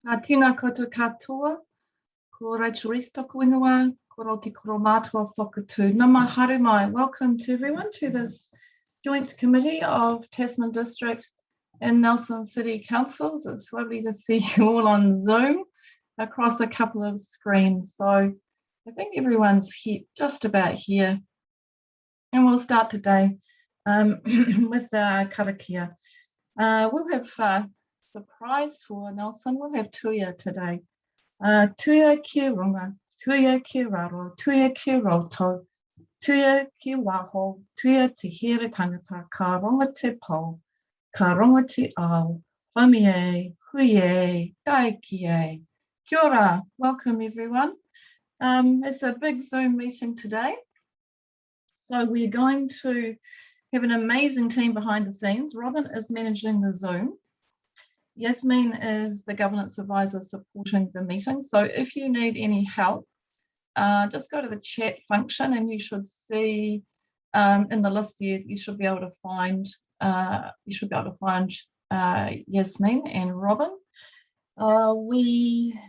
Tēnā koutou katoa, ko Rachel Reese toku ingoa, ko Roti Koro Mātua whakatū. Nā mai haere mai. Welcome to everyone to this joint committee of Tasman District and Nelson City Councils. It's lovely to see you all on Zoom across a couple of screens. So I think everyone's here, just about here. And we'll start today with karakia. We'll have surprise for Nelson. We'll have tuia today. Tuia ki runga, tuia ki raro, tuia ki roto, tuia ki waho, tuia te here tangata, ka ronga te po, ka ronga te ao, homi e, hui e, kai ki e. Kia ora, welcome everyone. It's a big Zoom meeting today. So we're going to have an amazing team behind the scenes. Robin is managing the Zoom. Yasmin is the governance advisor supporting the meeting. So if you need any help, just go to the chat function and you should see in the list you should be able to find Yasmin and Robin. We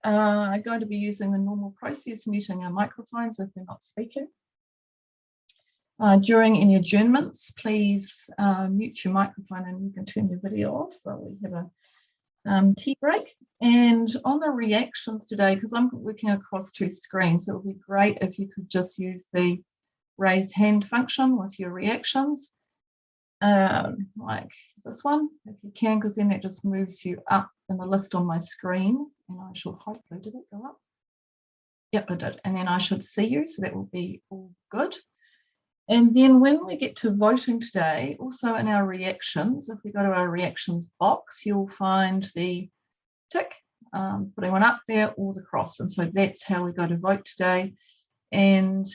are going to be using the normal process, muting our microphones if we're not speaking. During any adjournments, please mute your microphone and you can turn your video off while we have a tea break. And on the reactions today, because I'm working across two screens, it would be great if you could just use the raise hand function with your reactions, like this one, if you can, because then that just moves you up in the list on my screen. And I shall hopefully, did it go up? Yep, it did. And then I should see you, so that will be all good. And then when we get to voting today, also in our reactions, if we go to our reactions box, you'll find the tick, putting one up there or the cross. And so that's how we go to vote today. And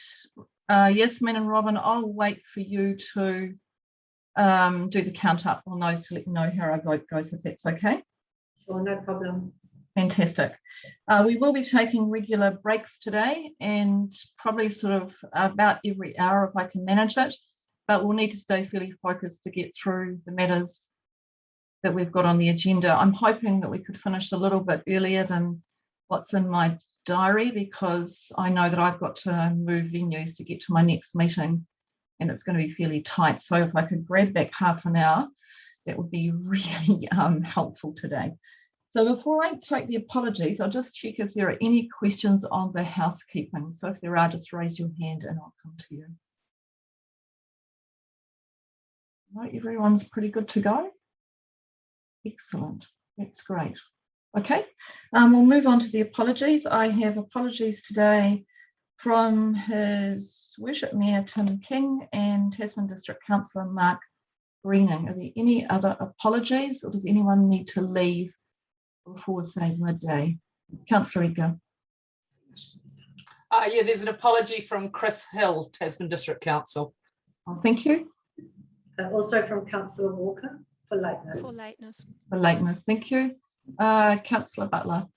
Yasmin and Robin, I'll wait for you to do the count up on those to let you know how our vote goes, if that's okay. Sure, no problem. Fantastic. We will be taking regular breaks today and probably sort of about every hour if I can manage it, but we'll need to stay fairly focused to get through the matters that we've got on the agenda. I'm hoping that we could finish a little bit earlier than what's in my diary, because I know that I've got to move venues to get to my next meeting and it's going to be fairly tight. So if I could grab back half an hour, that would be really helpful today. So before I take the apologies, I'll just check if there are any questions on the housekeeping. So if there are, just raise your hand and I'll come to you. Right, everyone's pretty good to go. Excellent, that's great. Okay, we'll move on to the apologies. I have apologies today from His Worship Mayor Tim King and Tasman District Councillor Mark Greening. Are there any other apologies, or does anyone need to leave before, say, midday? Councillor Ika. Yeah, there's an apology from Chris Hill, Tasman District Council. Oh, thank you. Also from Councillor Walker for lateness. For lateness, thank you. Councillor Butler.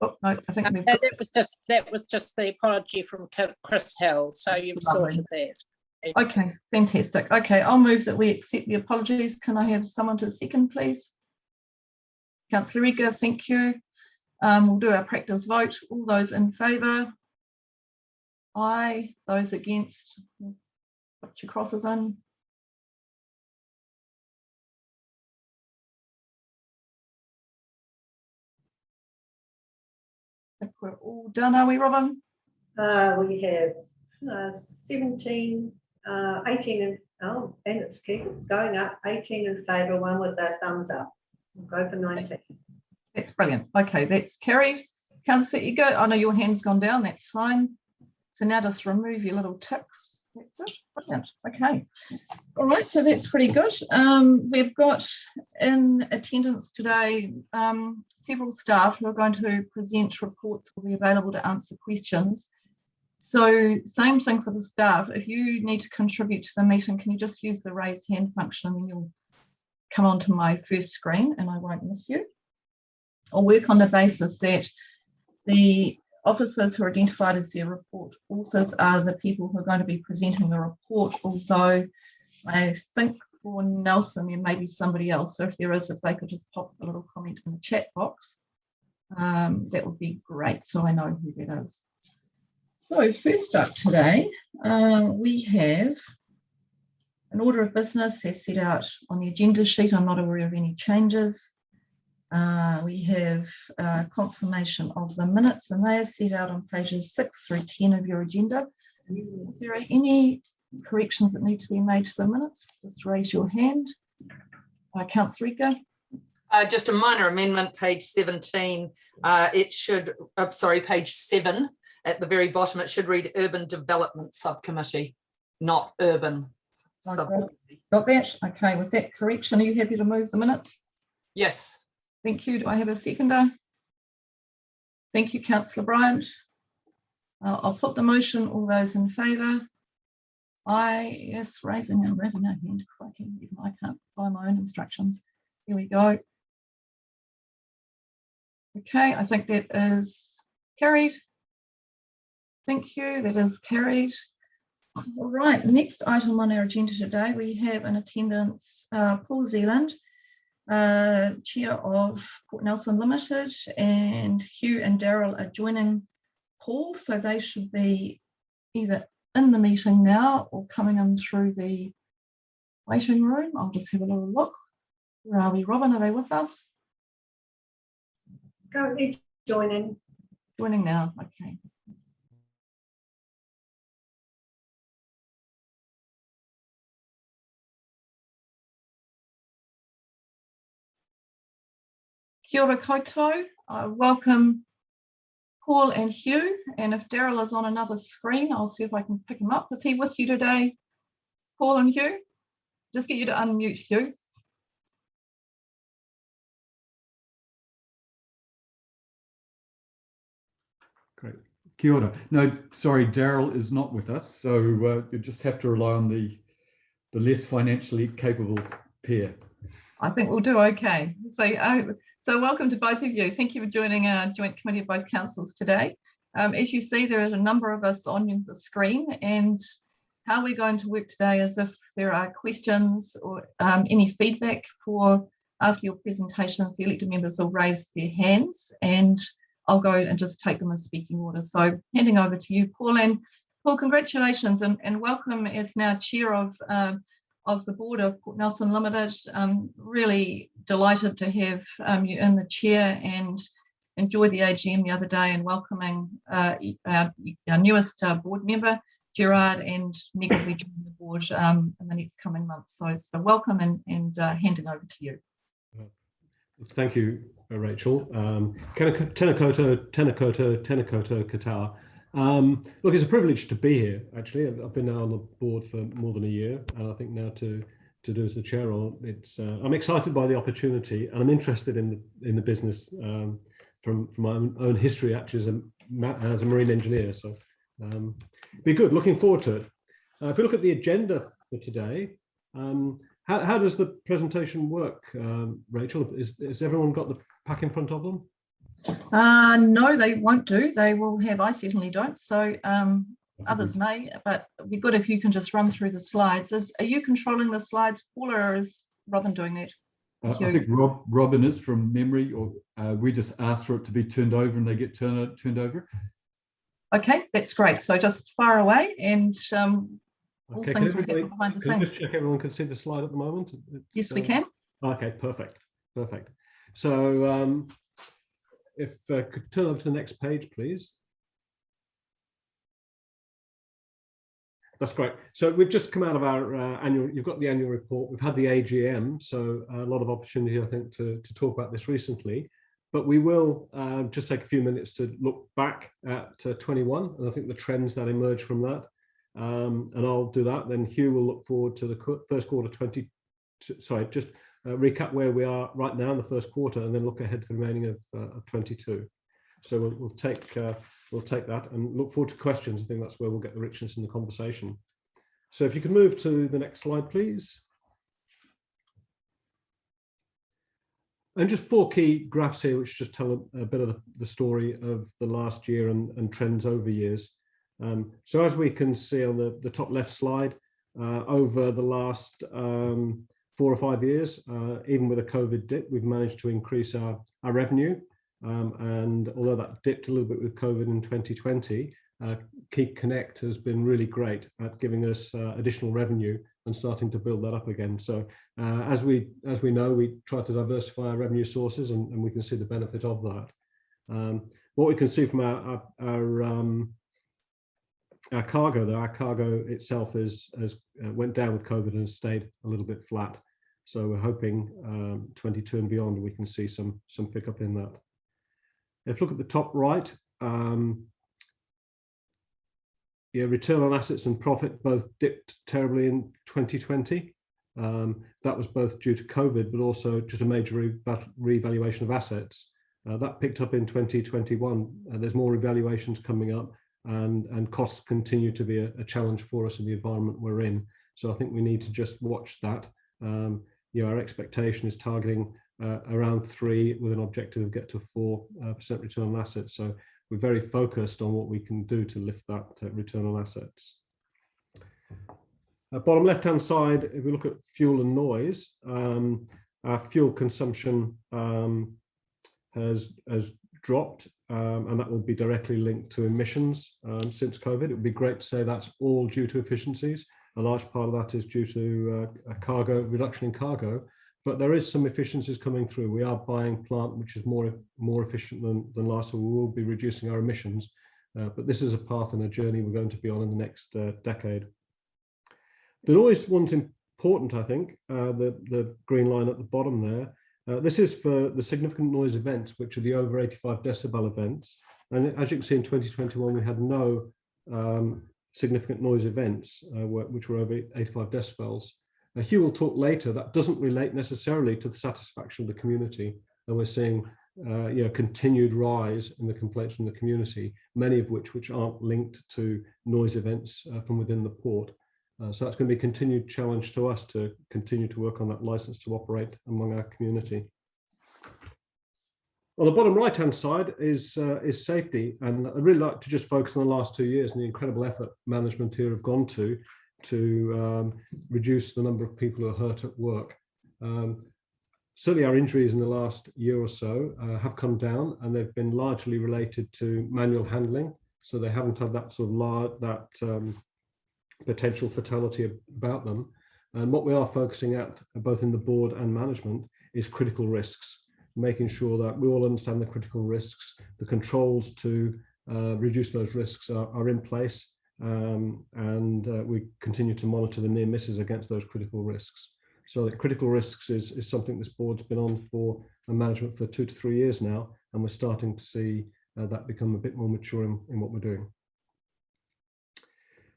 Oh no, I think we've got... that was just the apology from Chris Hill. So you've sorted that. Okay, fantastic. Okay, I'll move that we accept the apologies. Can I have someone to second, please? Councillor Ika, thank you. We'll do our practice vote. All those in favour? Aye. Those against? Put your crosses in. I think we're all done, are we, Robin? We have 17, 18 and it's keep going up, 18 in favour, one with a thumbs up. We'll go for 19. That's brilliant. Okay, that's carried. Councillor Ika, I know your hand's gone down, that's fine. So now just remove your little ticks. That's it. Brilliant. Okay. All right, so that's pretty good. We've got in attendance today several staff who are going to present reports, will be available to answer questions. So same thing for the staff. If you need to contribute to the meeting, can you just use the raise hand function and then you'll come onto my first screen and I won't miss you. I'll work on the basis that the officers who are identified as their report authors are the people who are going to be presenting the report, although I think for Nelson. There may be somebody else. So if there is, if they could just pop a little comment in the chat box, that would be great. So I know who that is. So first up today, we have an order of business as set out on the agenda sheet. I'm not aware of any changes. We have confirmation of the minutes, and they are set out on pages 6 through 10 of your agenda. Is there any corrections that need to be made to the minutes? Just raise your hand. Councillor Rika. Just a minor amendment, page 17. It should, sorry, page 7 at the very bottom, it should read Urban Development Subcommittee, not Urban Subcommittee. Got that? Okay, with that correction, are you happy to move the minutes? Yes. Thank you. Do I have a seconder? Thank you, Councillor Bryant. I'll put the motion. All those in favour? Aye. Yes, raising our hand. Cracking. Even I can't follow my own instructions. Here we go. Okay, I think that is carried. Thank you. That is carried. All right. The next item on our agenda today, we have in attendance Paul Zealand, Chair of Port Nelson Limited, and Hugh and Daryl are joining Paul, so they should be either in the meeting now or coming in through the waiting room. I'll just have a little look. Where are we, Robin? Are they with us? Currently joining. Joining now, okay. Kia ora koutou. Welcome Paul and Hugh, and if Daryl is on another screen, I'll see if I can pick him up. Is he with you today, Paul and Hugh? Just get you to unmute, Hugh. Great. Kia ora. No, sorry, Daryl is not with us, so you just have to rely on the less financially capable pair. I think we'll do okay. So welcome to both of you. Thank you for joining our joint committee of both councils today. As you see, there is a number of us on the screen, and how we're going to work today is if there are questions or any feedback for after your presentations, the elected members will raise their hands and I'll go and just take them in speaking order. So handing over to you, Paul. And Paul, congratulations and welcome as now chair of the board of Port Nelson Limited. Really delighted to have you in the chair, and enjoyed the AGM the other day and welcoming our newest board member, Gerard, and Meg will be joining the board in the next coming months. So welcome and handing over to you. Thank you, Rachel. Tēnā koutou, katoa. Look, it's a privilege to be here, actually. I've been now on the board for more than a year, and I think now to do as the chair, I'm excited by the opportunity, and I'm interested in the business from my own history, actually, as a marine engineer. So be good, looking forward to it. If we look at the agenda for today, how does the presentation work, Rachel? Has everyone got the pack in front of them? No, they won't do. They will have, I certainly don't. So others may, but it'd be good if you can just run through the slides. Are you controlling the slides, Paul, or is Robin doing that? I think Robin is, from memory, or we just ask for it to be turned over and they get turned over. Okay, that's great. So just fire away, and all things will get behind the scenes. Just check everyone can see the slide at the moment? Yes, we can. Okay, perfect. So if could turn over to the next page, please. That's great. So we've just come out of our annual, you've got the annual report, we've had the AGM, so a lot of opportunity, I think, to talk about this recently, but we will just take a few minutes to look back at 21, and I think the trends that emerge from that, and I'll do that. Then Hugh will look forward to the first quarter recap where we are right now in the first quarter, and then look ahead to the remaining of 22. So we'll take that and look forward to questions. I think that's where we'll get the richness in the conversation. So if you could move to the next slide, please. And just 4 key graphs here, which just tell a bit of the story of the last year and trends over years. So as we can see on the top left slide, over the last 4 or 5 years, even with a COVID dip, we've managed to increase our revenue. And although that dipped a little bit with COVID in 2020, Key Connect has been really great at giving us additional revenue and starting to build that up again. So as we know, we try to diversify our revenue sources, and we can see the benefit of that. What we can see from our cargo, though, our cargo itself has went down with COVID and has stayed a little bit flat. So we're hoping 22 and beyond we can see some pickup in that. If you look at the top right, yeah, return on assets and profit both dipped terribly in 2020. That was both due to COVID, but also just a major revaluation of assets. That picked up in 2021. There's more revaluations coming up, and costs continue to be a challenge for us in the environment we're in. So I think we need to just watch that. Our expectation is targeting around 3 with an objective of get to 4% return on assets. So we're very focused on what we can do to lift that return on assets. Bottom left-hand side, if we look at fuel and noise, our fuel consumption has dropped, and that will be directly linked to emissions since COVID. It would be great to say that's all due to efficiencies. A large part of that is due to a reduction in cargo, but there is some efficiencies coming through. We are buying plant which is more efficient than last, so we will be reducing our emissions. But this is a path and a journey we're going to be on in the next decade. The noise one's important, I think, the green line at the bottom there. This is for the significant noise events, which are the over 85 decibel events. And as you can see in 2021, we had no significant noise events which were over 85 decibels. Hugh will talk later, that doesn't relate necessarily to the satisfaction of the community. And we're seeing continued rise in the complaints from the community, many of which aren't linked to noise events from within the port. So that's going to be a continued challenge to us to continue to work on that license to operate among our community. On the bottom right-hand side is safety, and I'd really like to just focus on the last 2 years and the incredible effort management here have gone to reduce the number of people who are hurt at work. Certainly our injuries in the last year or so have come down, and they've been largely related to manual handling, so they haven't had that sort of potential fatality about them. And what we are focusing at, both in the board and management, is critical risks, making sure that we all understand the critical risks, the controls to reduce those risks are in place, and we continue to monitor the near misses against those critical risks. So the critical risks is something this board's been on for management for 2 to 3 years now, and we're starting to see that become a bit more mature in what we're doing.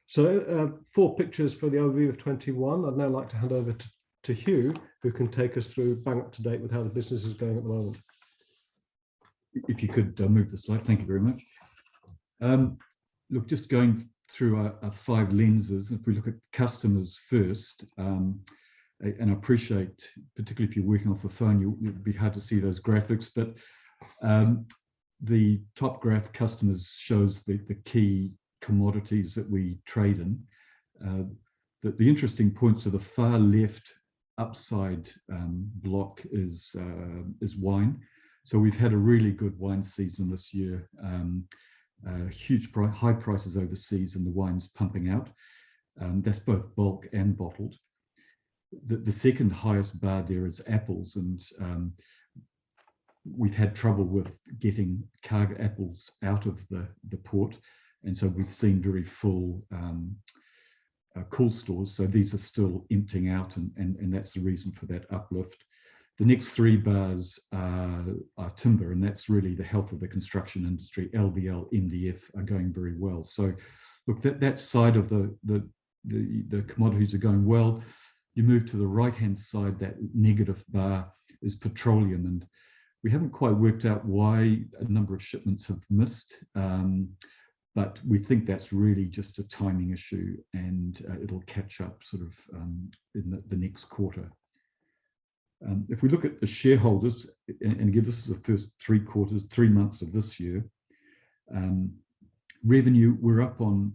So 4 pictures for the overview of 21. I'd now like to hand over to Hugh, who can take us through bang up to date with how the business is going at the moment. If you could move the slide, thank you very much. Look, just going through our 5 lenses, if we look at customers first, and I appreciate, particularly if you're working off a phone, it'd be hard to see those graphics, but the top graph, customers, shows the key commodities that we trade in. The interesting point to the far left upside block is wine. So we've had a really good wine season this year. High prices overseas, and the wine's pumping out. That's both bulk and bottled. The second highest bar there is apples, and we've had trouble with getting cargo apples out of the port, and so we've seen very full cool stores. So these are still emptying out, and that's the reason for that uplift. The next 3 bars are timber, and that's really the health of the construction industry. LVL, MDF are going very well. So look, that side of the commodities are going well. You move to the right-hand side, that negative bar is petroleum, and we haven't quite worked out why a number of shipments have missed, but we think that's really just a timing issue, and it'll catch up sort of in the next quarter. If we look at the shareholders, and again, this is the first 3 months of this year, revenue, we're up on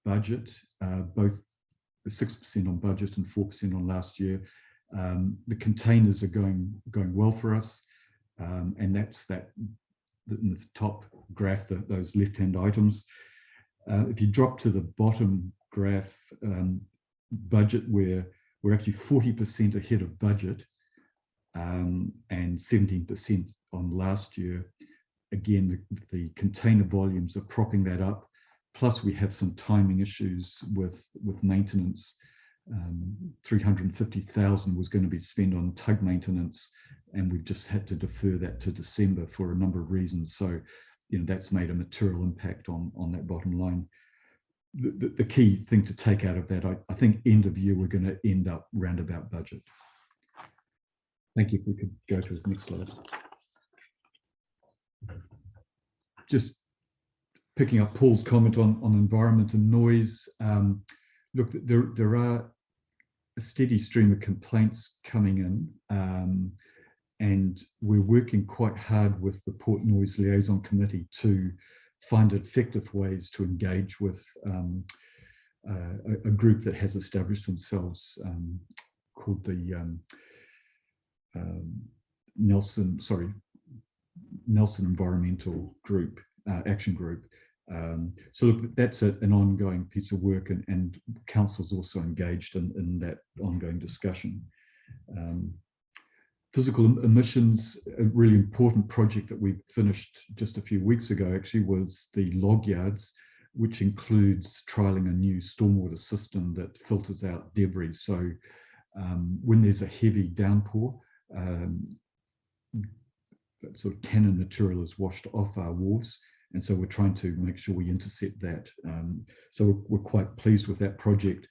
budget, both 6% on budget and 4% on last year. The containers are going well for us, and that's that in the top graph, those left-hand items. If you drop to the bottom graph, budget, we're actually 40% ahead of budget, and 17% on last year. Again, the container volumes are propping that up. Plus, we have some timing issues with maintenance. 350,000 was going to be spent on tug maintenance, and we've just had to defer that to December for a number of reasons. So, that's made a material impact on that bottom line. The key thing to take out of that, I think end of year, we're going to end up roundabout budget. Thank you. If we could go to the next slide. Just picking up Paul's comment on environment and noise. Look, there are a steady stream of complaints coming in, and we're working quite hard with the Port Noise Liaison Committee to find effective ways to engage with a group that has established themselves called the Nelson Environmental Group, Action Group. So look, that's an ongoing piece of work, and council's also engaged in that ongoing discussion. Physical emissions, a really important project that we finished just a few weeks ago actually was the log yards, which includes trialling a new stormwater system that filters out debris. So when there's a heavy downpour, that sort of tannin material is washed off our wharves, and so we're trying to make sure we intercept that. So we're quite pleased with that project.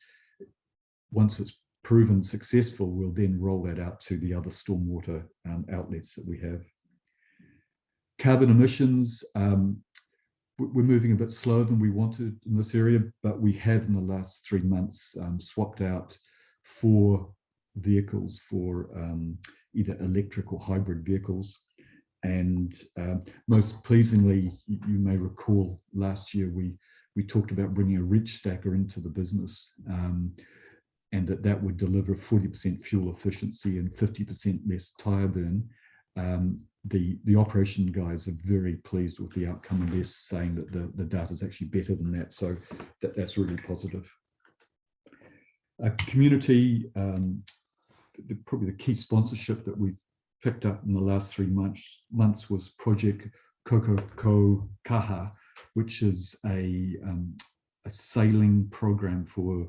Once it's proven successful, we'll then roll that out to the other stormwater outlets that we have. Carbon emissions, we're moving a bit slower than we wanted in this area, but we have in the last 3 months swapped out 4 vehicles for either electric or hybrid vehicles. And most pleasingly, you may recall last year we talked about bringing a reach stacker into the business, and that would deliver 40% fuel efficiency and 50% less tyre burn. The operation guys are very pleased with the outcome, and they're saying that the data is actually better than that. So that's really positive. Community, probably the key sponsorship that we've picked up in the last 3 months was Project Kokoko Kaha, which is a sailing program for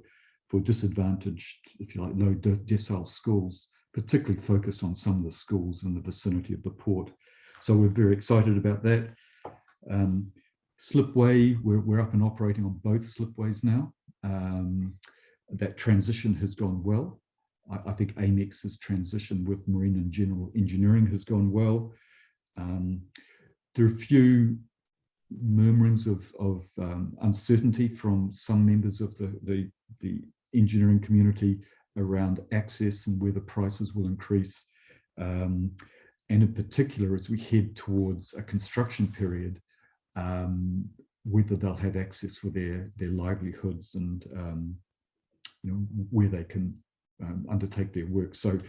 disadvantaged, if you like, low decile schools, particularly focused on some of the schools in the vicinity of the port. So we're very excited about that. Slipway, we're up and operating on both slipways now. That transition has gone well. I think AMEX's transition with Marine and General Engineering has gone well. There are a few murmurings of uncertainty from some members of the engineering community around access and whether prices will increase. And in particular, as we head towards a construction period, whether they'll have access for their livelihoods and where they can undertake their work. So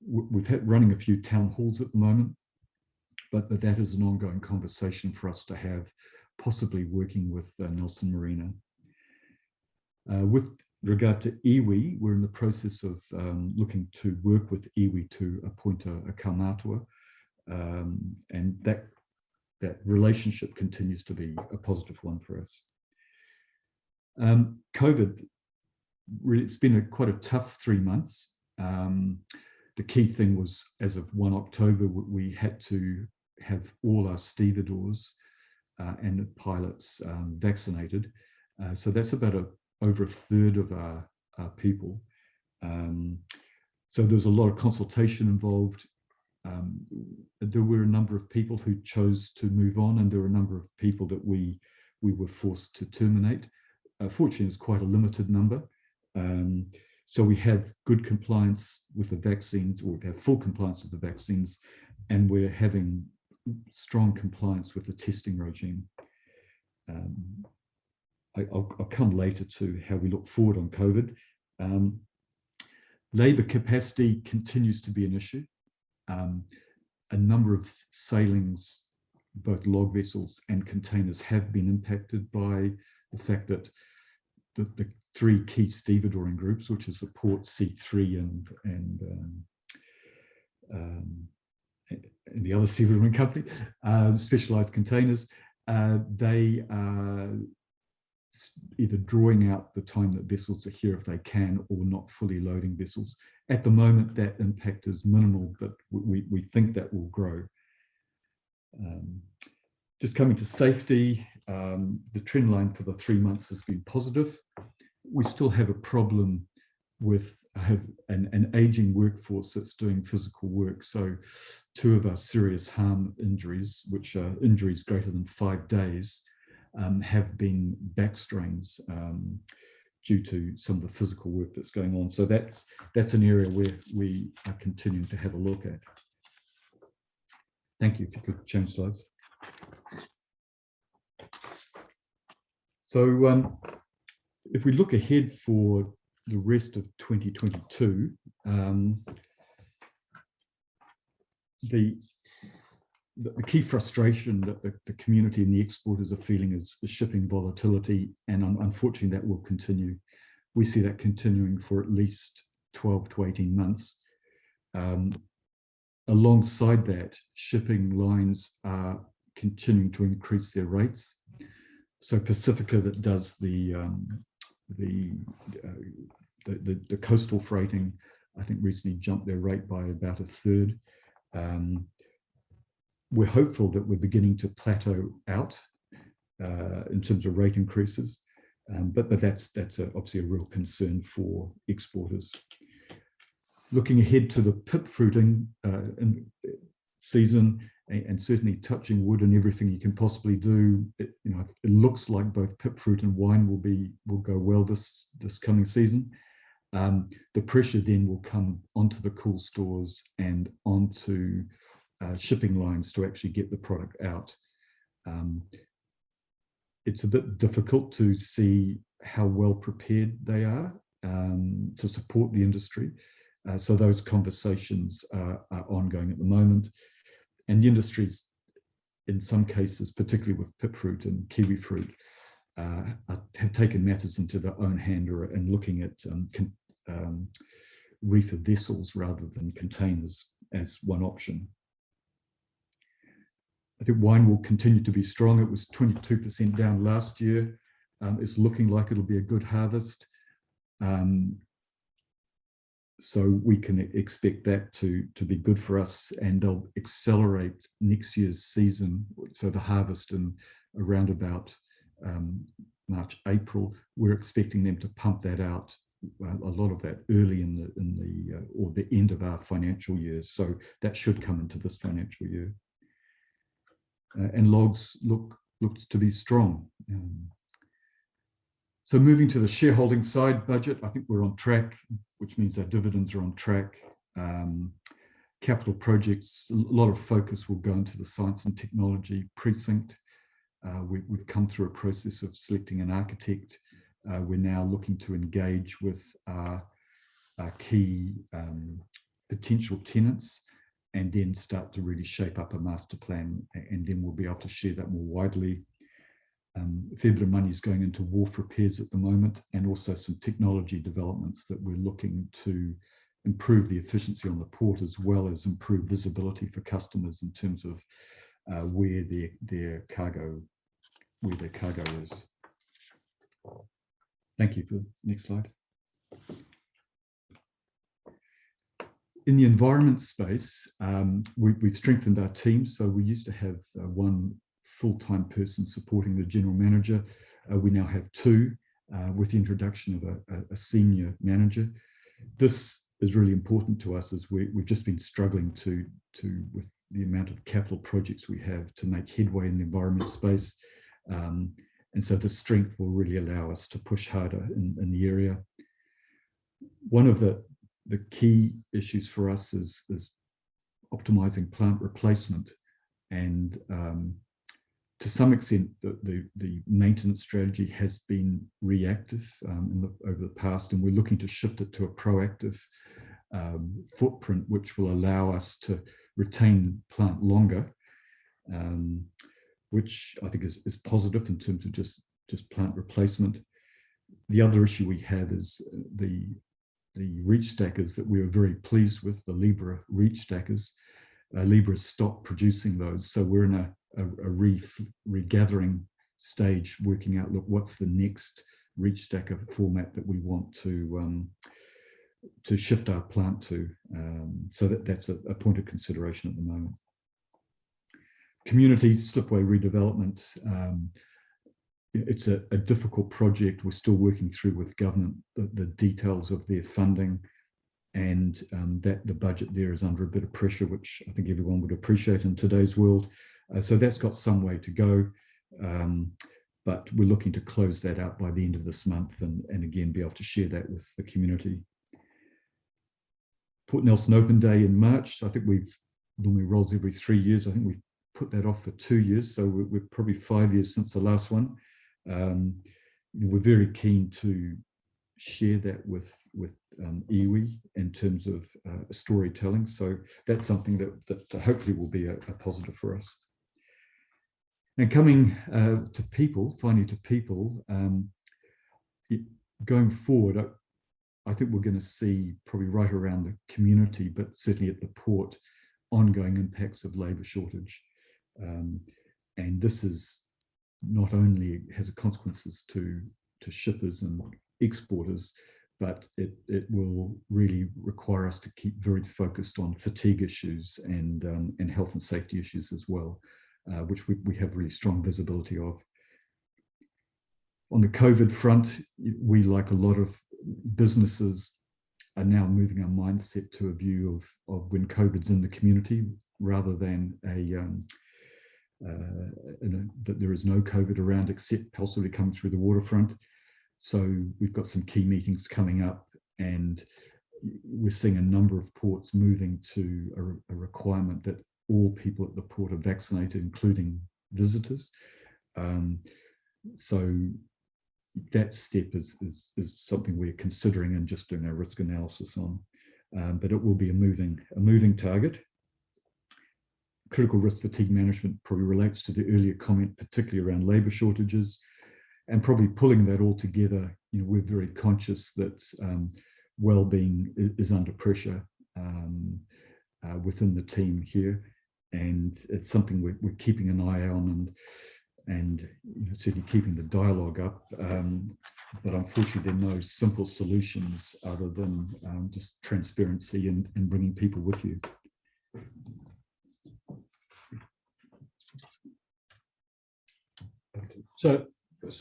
we've had running a few town halls at the moment, but that is an ongoing conversation for us to have, possibly working with Nelson Marina. With regard to iwi, we're in the process of looking to work with iwi to appoint a kaumatua, and that relationship continues to be a positive one for us. COVID, really, it's been quite a tough 3 months. The key thing was, as of 1 October, we had to have all our stevedores and the pilots vaccinated. So that's about over a third of our people. So there's a lot of consultation involved. There were a number of people who chose to move on, and there were a number of people that we were forced to terminate. Fortunately, it's quite a limited number. So we have good compliance with the vaccines, or we have full compliance with the vaccines, and we're having strong compliance with the testing regime. I'll come later to how we look forward on COVID. Labour capacity continues to be an issue. A number of sailings, both log vessels and containers, have been impacted by the fact that the three key stevedoring groups, which is the Port C3 and the other stevedoring company, specialised containers, they are either drawing out the time that vessels are here if they can, or not fully loading vessels. At the moment, that impact is minimal, but we think that will grow. Just coming to safety, the trend line for the 3 months has been positive. We still have a problem with an aging workforce that's doing physical work. So 2 of our serious harm injuries, which are injuries greater than 5 days, have been back strains due to some of the physical work that's going on. So that's an area where we are continuing to have a look at. Thank you. If you could change slides. So if we look ahead for the rest of 2022, the key frustration that the community and the exporters are feeling is shipping volatility, and unfortunately that will continue. We see that continuing for at least 12 to 18 months. Alongside that, shipping lines are continuing to increase their rates. So Pacifica, that does the coastal freighting, I think recently jumped their rate by about 1/3. We're hopeful that we're beginning to plateau out in terms of rate increases, but that's obviously a real concern for exporters. Looking ahead to the pip fruiting season, and certainly touching wood and everything you can possibly do, it looks like both pip fruit and wine will go well this coming season. The pressure then will come onto the cool stores and onto shipping lines to actually get the product out. It's a bit difficult to see how well prepared they are to support the industry. So those conversations are ongoing at the moment. And the industries, in some cases, particularly with pip fruit and kiwi fruit, have taken matters into their own hand and looking at reefer vessels rather than containers as one option. I think wine will continue to be strong. It was 22% down last year. It's looking like it'll be a good harvest. So we can expect that to be good for us, and they'll accelerate next year's season. So the harvest in around about March, April, we're expecting them to pump that out, a lot of that early in the end of our financial year. So that should come into this financial year. And logs looks to be strong. So moving to the shareholding side budget, I think we're on track, which means our dividends are on track. Capital projects, a lot of focus will go into the science and technology precinct. We've come through a process of selecting an architect. We're now looking to engage with our key potential tenants, and then start to really shape up a master plan, and then we'll be able to share that more widely. A fair bit of money is going into wharf repairs at the moment, and also some technology developments that we're looking to improve the efficiency on the port, as well as improve visibility for customers in terms of where their cargo is. Thank you. For the next slide. In the environment space, we've strengthened our team. So we used to have one full-time person supporting the general manager. We now have 2 with the introduction of a senior manager. This is really important to us, as we've just been struggling with the amount of capital projects we have to make headway in the environment space. And so the strength will really allow us to push harder in the area. One of the key issues for us is optimizing plant replacement, and to some extent the maintenance strategy has been reactive over the past, and we're looking to shift it to a proactive footprint, which will allow us to retain plant longer, which I think is positive in terms of just plant replacement. The other issue we have is the reach stackers that we were very pleased with, the Libra reach stackers. Libra stopped producing those, so we're in a regathering stage, working out, look, what's the next reach stacker format that we want to shift our plant to. So that's a point of consideration at the moment. Community slipway redevelopment. It's a difficult project. We're still working through with government the details of their funding, and that the budget there is under a bit of pressure, which I think everyone would appreciate in today's world. So that's got some way to go, but we're looking to close that out by the end of this month, and again be able to share that with the community. Port Nelson Open Day in March. I think we've normally rolls every 3 years. I think we've put that off for 2 years, so we're probably 5 years since the last one. We're very keen to share that with iwi in terms of storytelling, so that's something that hopefully will be a positive for us. And coming to people, finally to people, going forward, I think we're going to see probably right around the community, but certainly at the port, ongoing impacts of labour shortage. And this is not only has consequences to shippers and exporters, but it will really require us to keep very focused on fatigue issues and health and safety issues as well, which we have really strong visibility of. On the COVID front, we, like a lot of businesses, are now moving our mindset to a view of when COVID's in the community, rather than that there is no COVID around except possibly coming through the waterfront. So we've got some key meetings coming up, and we're seeing a number of ports moving to a requirement that all people at the port are vaccinated, including visitors. So that step is something we're considering and just doing our risk analysis on. But it will be a moving target. Critical risk fatigue management probably relates to the earlier comment, particularly around labour shortages, and probably pulling that all together. We're very conscious that well-being is under pressure within the team here, and it's something we're keeping an eye on and certainly keeping the dialogue up. But unfortunately, there are no simple solutions other than just transparency and bringing people with you. So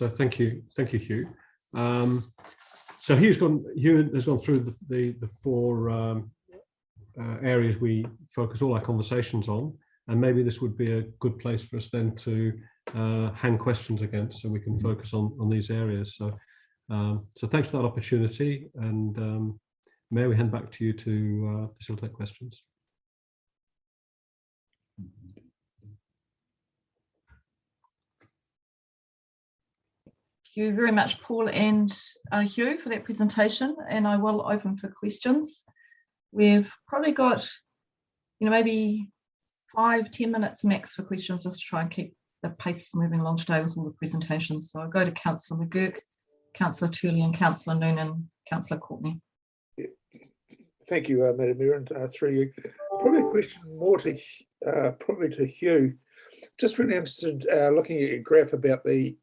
thank you, Hugh. So Hugh has gone through the four areas we focus all our conversations on, and maybe this would be a good place for us then to hang questions against, so we can focus on these areas. So thanks for that opportunity, and may we hand back to you to facilitate questions. Thank you very much, Paul and Hugh, for that presentation, and I will open for questions. We've probably got, maybe 5-10 minutes max for questions, just to try and keep the pace moving along today with all the presentations. So I'll go to Councillor McGurk, Councillor Tooley, and Councillor Noonan, Councillor Courtney. Thank you, Madam Mayor, and through you. Probably a question more to probably to Hugh. Just really interested looking at your graph about the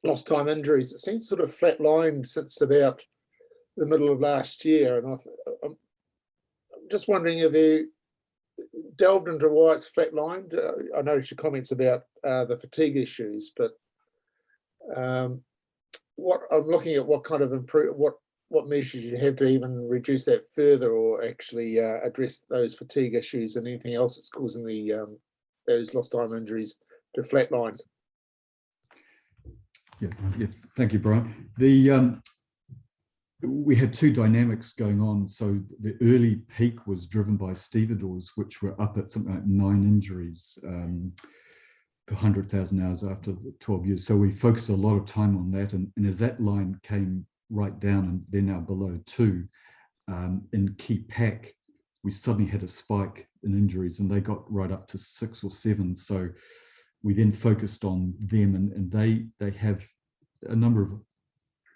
lost time injuries. It seems sort of flatlined since about the middle of last year, and I'm just wondering if you delved into why it's flatlined. I noticed your comments about the fatigue issues, but what I'm looking at, what kind of what measures you have to even reduce that further, or actually address those fatigue issues and anything else that's causing the those lost time injuries to flatline. Yeah, thank you, Brian. We had two dynamics going on. So the early peak was driven by stevedores, which were up at something like 9 injuries per 100,000 hours after 12 years. So we focused a lot of time on that. And as that line came right down, and they're now below 2, in Key Pack, we suddenly had a spike in injuries, and they got right up to 6 or 7. So we then focused on them, and they have a number of,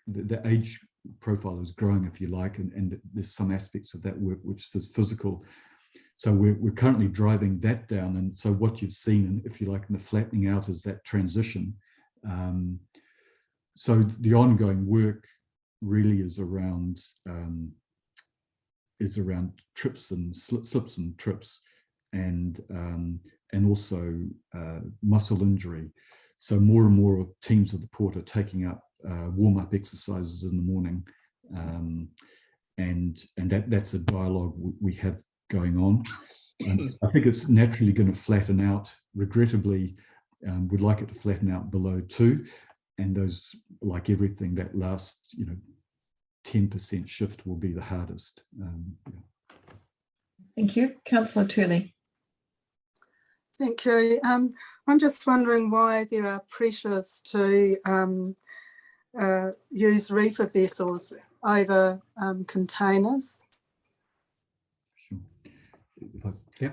the age profile is growing, if you like, and there's some aspects of that work which is physical. So we're currently driving that down. And so what you've seen, if you like, in the flattening out is that transition. So the ongoing work really is around trips and slips and trips, and also muscle injury. So more and more teams of the port are taking up warm-up exercises in the morning, and that's a dialogue we have going on. I think it's naturally going to flatten out. Regrettably, we'd like it to flatten out below 2, and those, like everything, that last 10% shift will be the hardest. Yeah. Thank you. Councillor Turley. Thank you. I'm just wondering why there are pressures to use reefer vessels over containers. Sure. Yeah.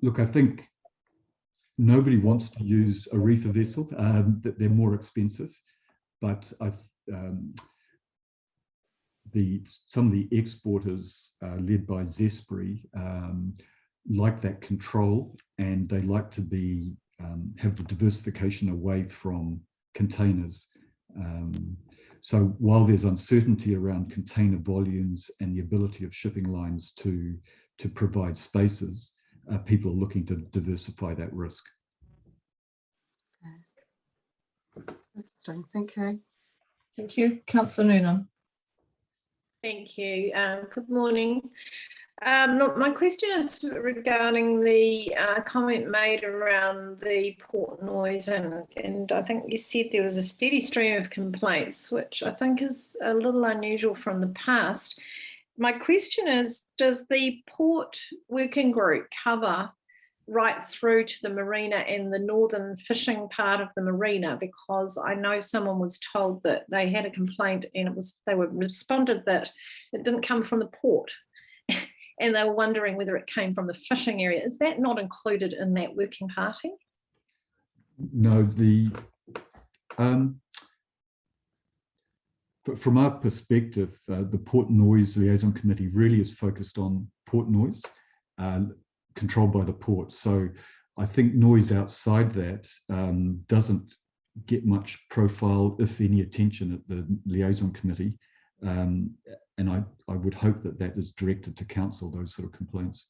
Look, I think nobody wants to use a reefer vessel. That they're more expensive, but some of the exporters led by Zespri like that control, and they like to be have the diversification away from containers. So while there's uncertainty around container volumes and the ability of shipping lines to provide spaces, people are looking to diversify that risk. Interesting. Thank you. Thank you. Councillor Noonan. Thank you. Good morning. Look, my question is regarding the comment made around the port noise, and I think you said there was a steady stream of complaints, which I think is a little unusual from the past. My question is, does the port working group cover right through to the marina and the northern fishing part of the marina? Because I know someone was told that they had a complaint and they were responded that it didn't come from the port. And they were wondering whether it came from the fishing area. Is that not included in that working party? No, from our perspective, the Port Noise Liaison Committee really is focused on port noise, controlled by the port. So I think noise outside that doesn't get much profile, if any, attention at the Liaison Committee. And I would hope that that is directed to council, those sort of complaints.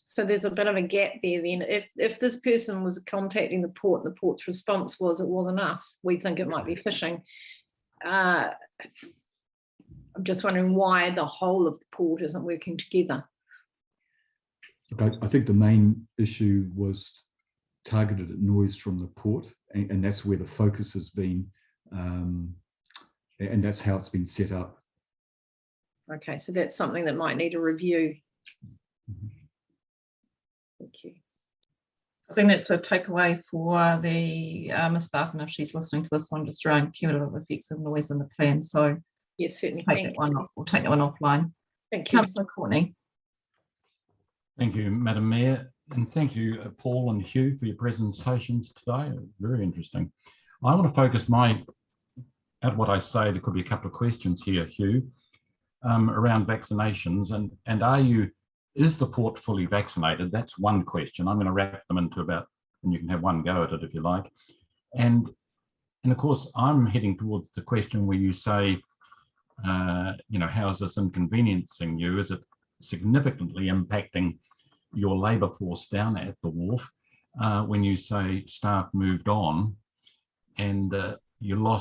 So there's a bit of a gap there then. If this person was contacting the port and the port's response was, it wasn't us, we think it might be fishing. I'm just wondering why the whole of the port isn't working together. Okay, I think the main issue was targeted at noise from the port, and that's where the focus has been. And that's how it's been set up. Okay, so that's something that might need a review. Mm-hmm. Thank you. I think that's a takeaway for the Ms. Barton, if she's listening to this one, just around cumulative effects of noise in the plan. So yes, certainly. We'll take that one offline. Thank you. Councillor Courtney. Thank you, Madam Mayor, and thank you, Paul and Hugh, for your presentations today. Very interesting. I want to focus at what I say. There could be a couple of questions here, Hugh, around vaccinations, and is the port fully vaccinated? That's one question. I'm going to wrap them into about, and you can have one go at it if you like. And of course, I'm heading towards the question where you say, how is this inconveniencing you? Is it significantly impacting your labour force down at the wharf when you say staff moved on and you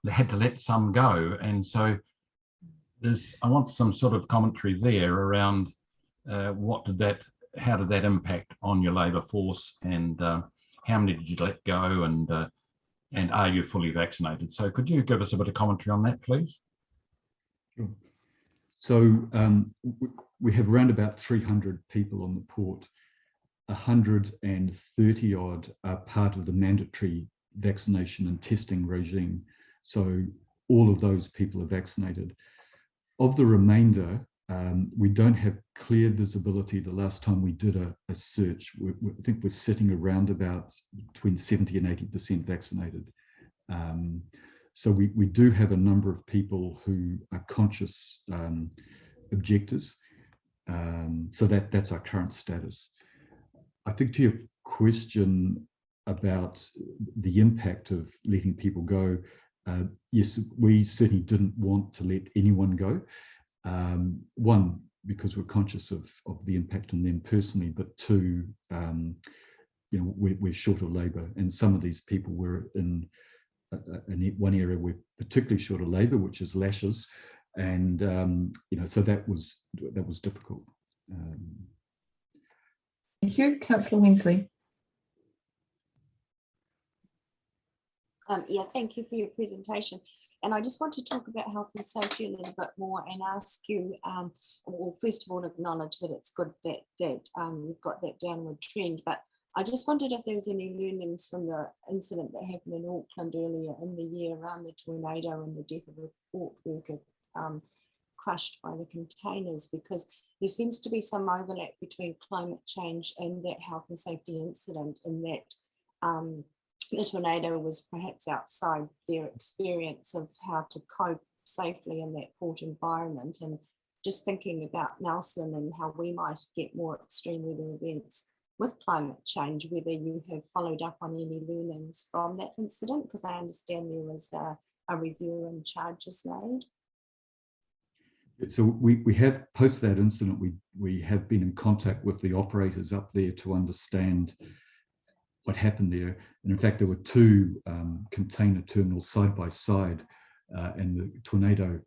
had to let some go? And so I want some sort of commentary there around how did that impact on your labour force, and how many did you let go, and are you fully vaccinated? So could you give us a bit of commentary on that, please? Sure. So we have around about 300 people on the port. 130 odd are part of the mandatory vaccination and testing regime. So all of those people are vaccinated. of the remainder, we don't have clear visibility. The last time we did a search, I think we're sitting around about between 70 and 80% vaccinated. So we do have a number of people who are conscious objectors. So that's our current status. I think to your question about the impact of letting people go, yes, we certainly didn't want to let anyone go. One, because we're conscious of the impact on them personally, but two, you know, we're short of labour, and some of these people were in one area we're particularly short of labour, which is lashes, and you know, so that was difficult. Thank you, Councillor Winsley. Yeah, thank you for your presentation. And I just want to talk about health and safety a little bit more and ask you, well, first of all, acknowledge that it's good that we've got that downward trend, but I just wondered if there was any learnings from the incident that happened in Auckland earlier in the year around the tornado and the death of a port worker crushed by the containers, because there seems to be some overlap between climate change and that health and safety incident, in that the tornado was perhaps outside their experience of how to cope safely in that port environment. And just thinking about Nelson and how we might get more extreme weather events with climate change, whether you have followed up on any learnings from that incident, because I understand there was a review and charges made. So we have, post that incident, we have been in contact with the operators up there to understand what happened there. And in fact, there were two container terminals side by side, and the tornado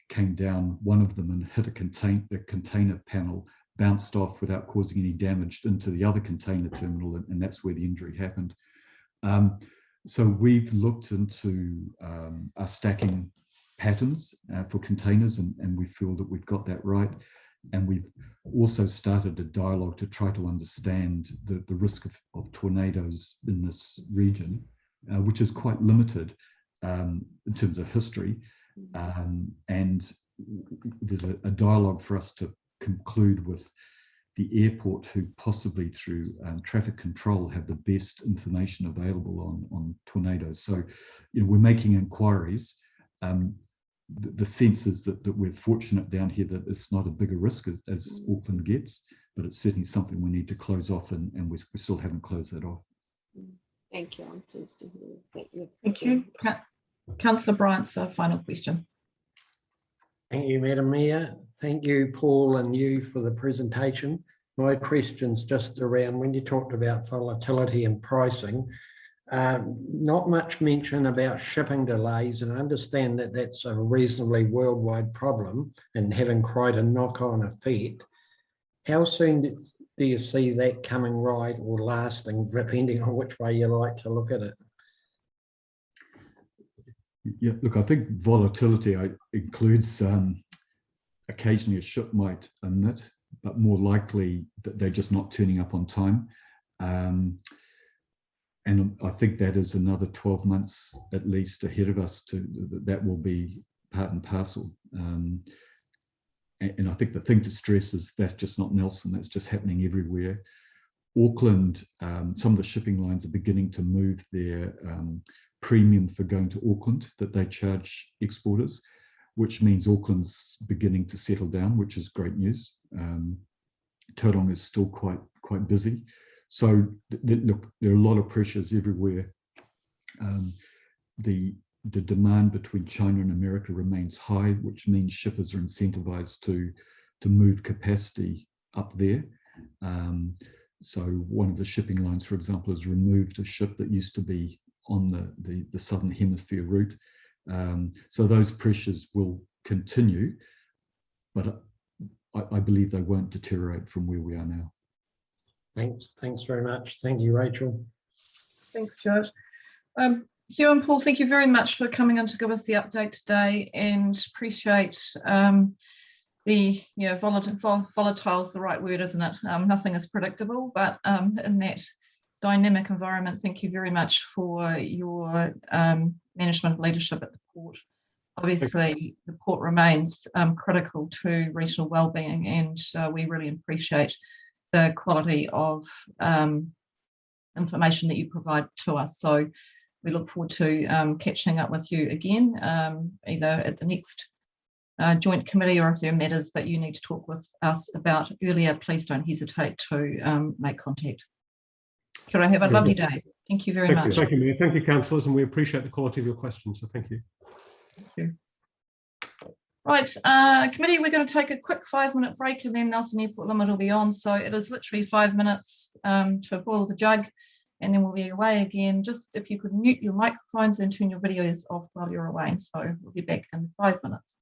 came down one of them and hit the container panel, bounced off without causing any damage into the other container terminal, and that's where the injury happened. So we've looked into our stacking patterns for containers, and we feel that we've got that right. And we've also started a dialogue to try to understand the risk of tornadoes in this region, which is quite limited in terms of history. And there's a dialogue for us to conclude with the airport, who possibly through traffic control have the best information available on tornadoes. So, you know, we're making inquiries. The sense is that we're fortunate down here that it's not a bigger risk as Auckland gets, but it's certainly something we need to close off, and we still haven't closed that off. Thank you. I'm pleased to hear that. Thank you. Councillor Bryant's final question. Thank you, Madam Mayor. Thank you, Paul, and you for the presentation. My question's just around when you talked about volatility and pricing. Not much mention about shipping delays, and I understand that that's a reasonably worldwide problem and having quite a knock-on effect. How soon do you see that coming right or lasting, depending on which way you like to look at it? Yeah, look, I think volatility includes occasionally a ship might omit, but more likely that they're just not turning up on time. And I think that is another 12 months at least ahead of us. That will be part and parcel. And I think the thing to stress is that's just not Nelson, that's just happening everywhere. Auckland, some of the shipping lines are beginning to move their premium for going to Auckland that they charge exporters, which means Auckland's beginning to settle down, which is great news. Tauranga is still quite busy. So look, there are a lot of pressures everywhere. The demand between China and America remains high, which means shippers are incentivized to move capacity up there. So one of the shipping lines, for example, has removed a ship that used to be on the Southern Hemisphere route. So those pressures will continue, but I believe they won't deteriorate from where we are now. Thanks very much. Thank you, Rachel. Thanks, George. Hugh and Paul, thank you very much for coming in to give us the update today, and appreciate the volatile is the right word, isn't it? Nothing is predictable, but in that dynamic environment, thank you very much for your management leadership at the port. obviously the port remains critical to regional wellbeing, and we really appreciate the quality of information that you provide to us. So we look forward to catching up with you again, either at the next joint committee, or if there are matters that you need to talk with us about earlier, please don't hesitate to make contact. Kia ora, have a lovely day. Thank you very much. Thank you, Mayor. Thank you, councillors, and we appreciate the quality of your questions. So thank you. Thank you. Right, committee, we're going to take a quick 5-minute break, and then Nelson Airport Limit will be on. So it is literally 5 minutes to boil the jug, and then we'll be away again. Just if you could mute your microphones and turn your videos off while you're away. So we'll be back in 5 minutes.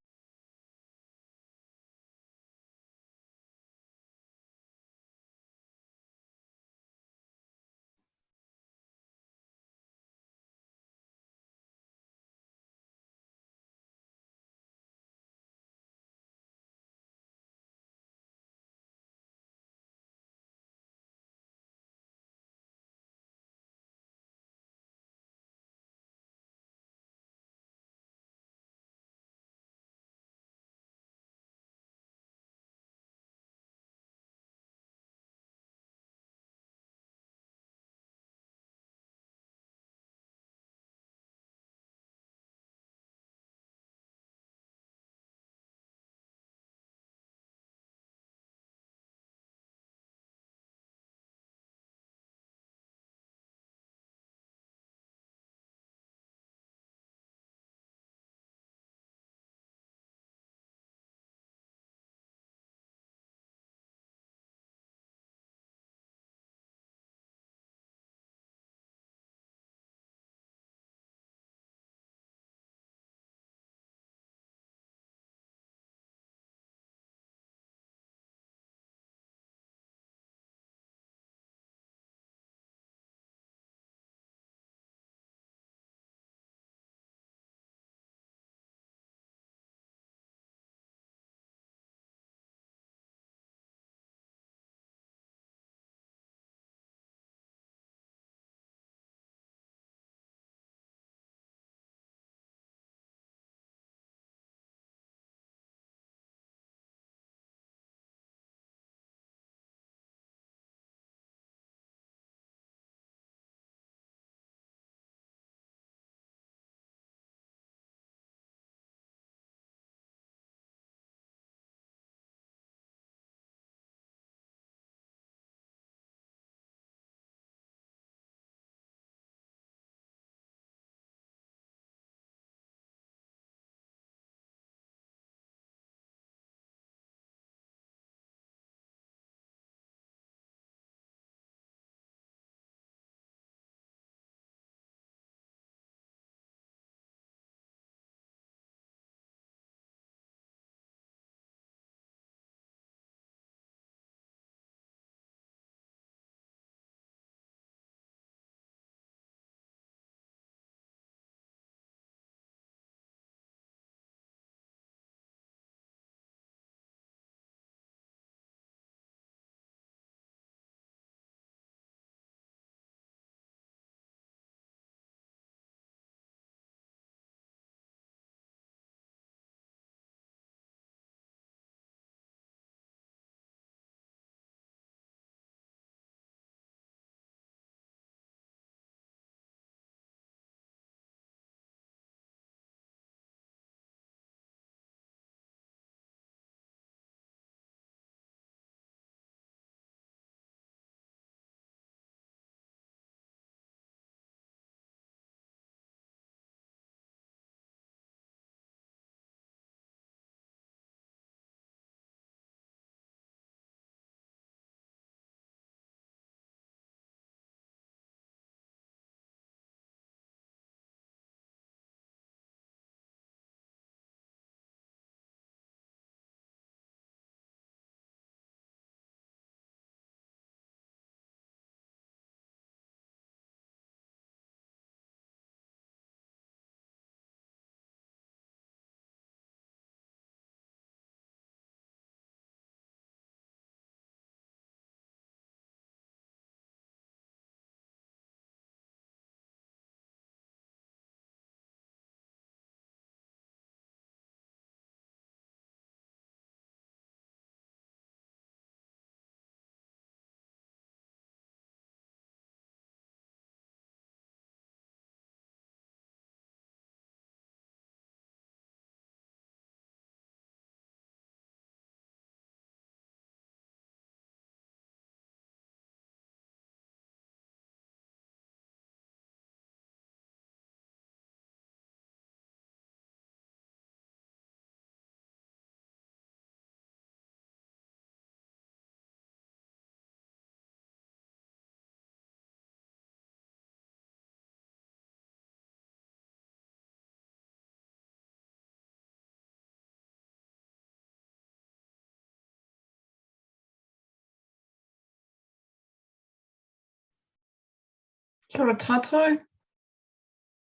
Kia ora tātou.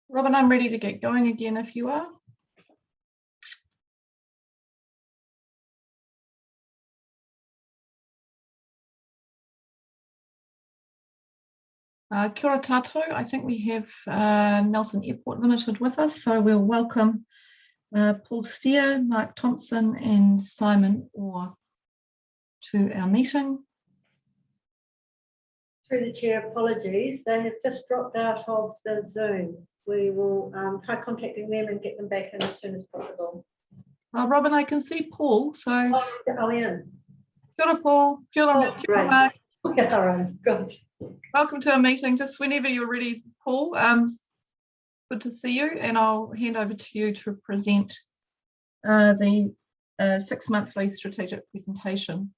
Robin, I'm ready to get going again if you are. Kia ora tātou. I think we have Nelson Airport Limited with us, so we'll welcome Paul Steer, Mark Thompson and Simon Orr to our meeting. Through the chair, apologies. They have just dropped out of the Zoom. We will try contacting them and get them back in as soon as possible. Robin, I can see Paul, so. Oh, Ian. Kia ora, Paul. Kia ora, kia ora, Mark. Yeah, all right, good. Welcome to our meeting. Just whenever you're ready, Paul. Good to see you, and I'll hand over to you to present the 6-monthly strategic presentation.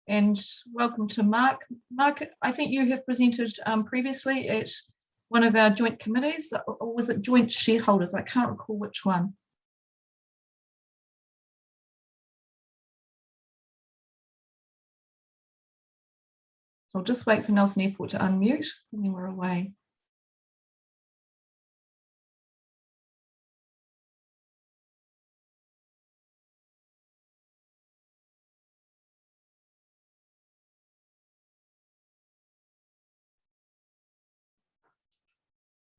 And welcome to Mark. Mark, I think you have presented previously at one of our joint committees, or was it joint shareholders? I can't recall which one. So I'll just wait for Nelson Airport to unmute, and then we're away.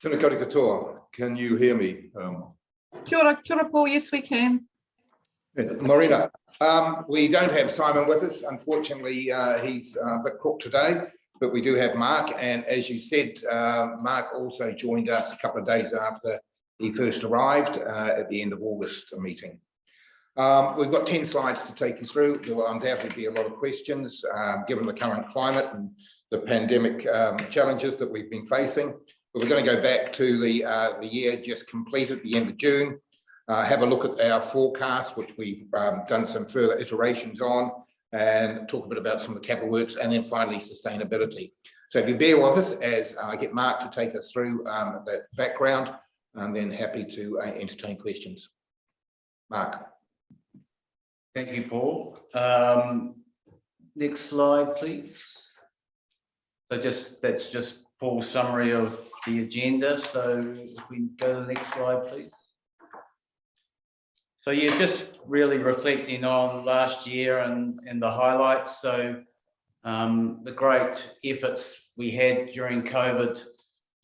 Tēnā koutou katoa. Can you hear me? Kia ora, Paul. Yes, we can. Marina, we don't have Simon with us. Unfortunately, he's a bit crook today, but we do have Mark. And as you said, Mark also joined us a couple of days after he first arrived at the end of August meeting. We've got 10 slides to take you through. There will undoubtedly be a lot of questions given the current climate and the pandemic challenges that we've been facing. But we're going to go back to the year just completed, the end of June, have a look at our forecast, which we've done some further iterations on, and talk a bit about some of the capital works, and then finally sustainability. So if you bear with us as I get Mark to take us through that background, and then happy to entertain questions. Mark. Thank you, Paul. Next slide, please. So that's just Paul's summary of the agenda. So if we go to the next slide, please. So you're just really reflecting on last year and the highlights. So the great efforts we had during COVID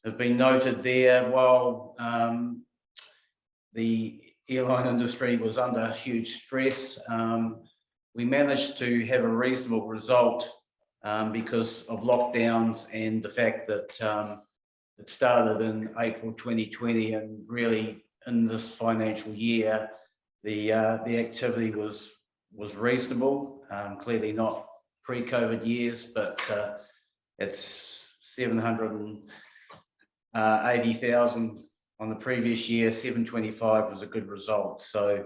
have been noted there. While the airline industry was under huge stress, we managed to have a reasonable result because of lockdowns and the fact that it started in April 2020, and really in this financial year, the activity was reasonable. Clearly not pre-COVID years, but it's 780,000 on the previous year. 725 was a good result, so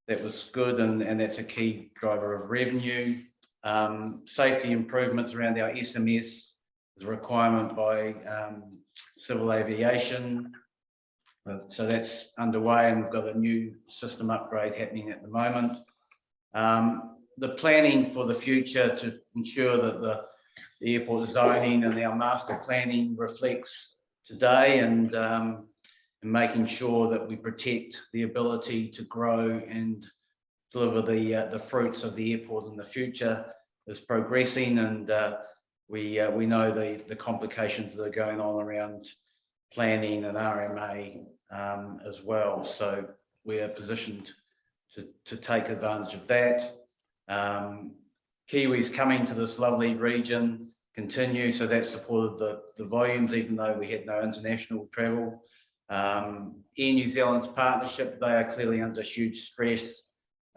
that was good, and that's a key driver of revenue. Safety improvements around our SMS is a requirement by civil aviation. So that's underway, and we've got a new system upgrade happening at the moment. The planning for the future to ensure that the airport zoning and our master planning reflects today, and making sure that we protect the ability to grow and deliver the fruits of the airport in the future is progressing, and we know the complications that are going on around planning and RMA as well. So we are positioned to take advantage of that. Kiwis coming to this lovely region continue, so that supported the volumes, even though we had no international travel. Air New Zealand's partnership, they are clearly under huge stress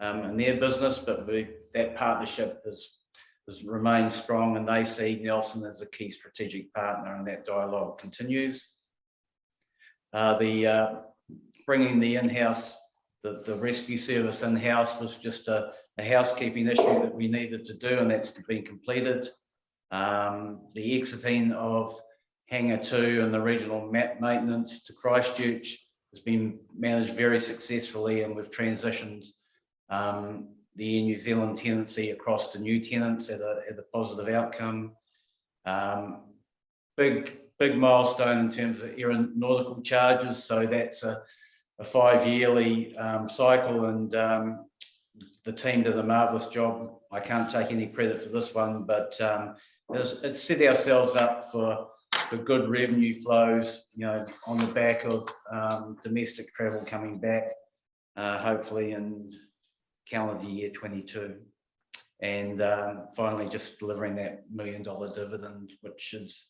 in their business, but that partnership has remained strong, and they see Nelson as a key strategic partner, and that dialogue continues. Bringing the in-house, the rescue service in-house was just a housekeeping issue that we needed to do, and that's been completed. The exiting of Hangar 2 and the regional maintenance to Christchurch has been managed very successfully, and we've transitioned the Air New Zealand tenancy across to new tenants at a positive outcome. Big big milestone in terms of aeronautical charges. So that's a 5-yearly cycle, and the team did a marvellous job. I can't take any credit for this one, but it's set ourselves up for good revenue flows, you know, on the back of domestic travel coming back, hopefully in calendar year 22. And finally, just delivering that $1 million dividend, which is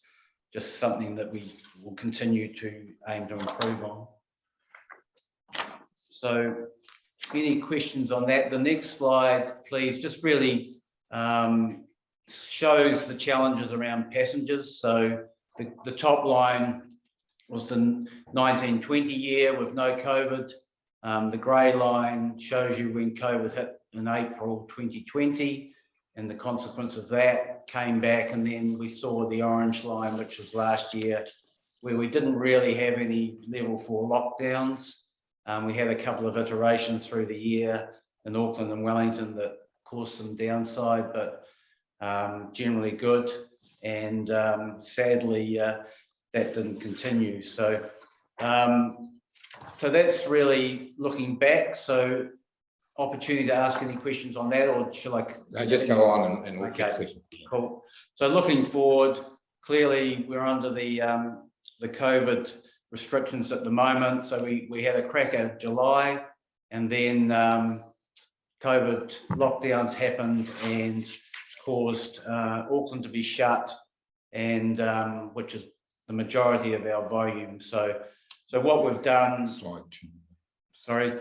just something that we will continue to aim to improve on. So any questions on that? The next slide, please, just really shows the challenges around passengers. So the top line was the 1920 year with no COVID. The grey line shows you when COVID hit in April 2020, and the consequence of that came back. And then we saw the orange line, which was last year, where we didn't really have any level 4 lockdowns. We had a couple of iterations through the year in Auckland and Wellington that caused some downside, but generally good. And sadly, that didn't continue. So, so that's really looking back. So, opportunity to ask any questions on that, or shall I? No, just go on and we'll get questions. Cool. So looking forward, clearly we're under the COVID restrictions at the moment. So we had a cracker July, and then COVID lockdowns happened and caused Auckland to be shut, and which is the majority of our volume. So what we've done. Slide 2. Sorry.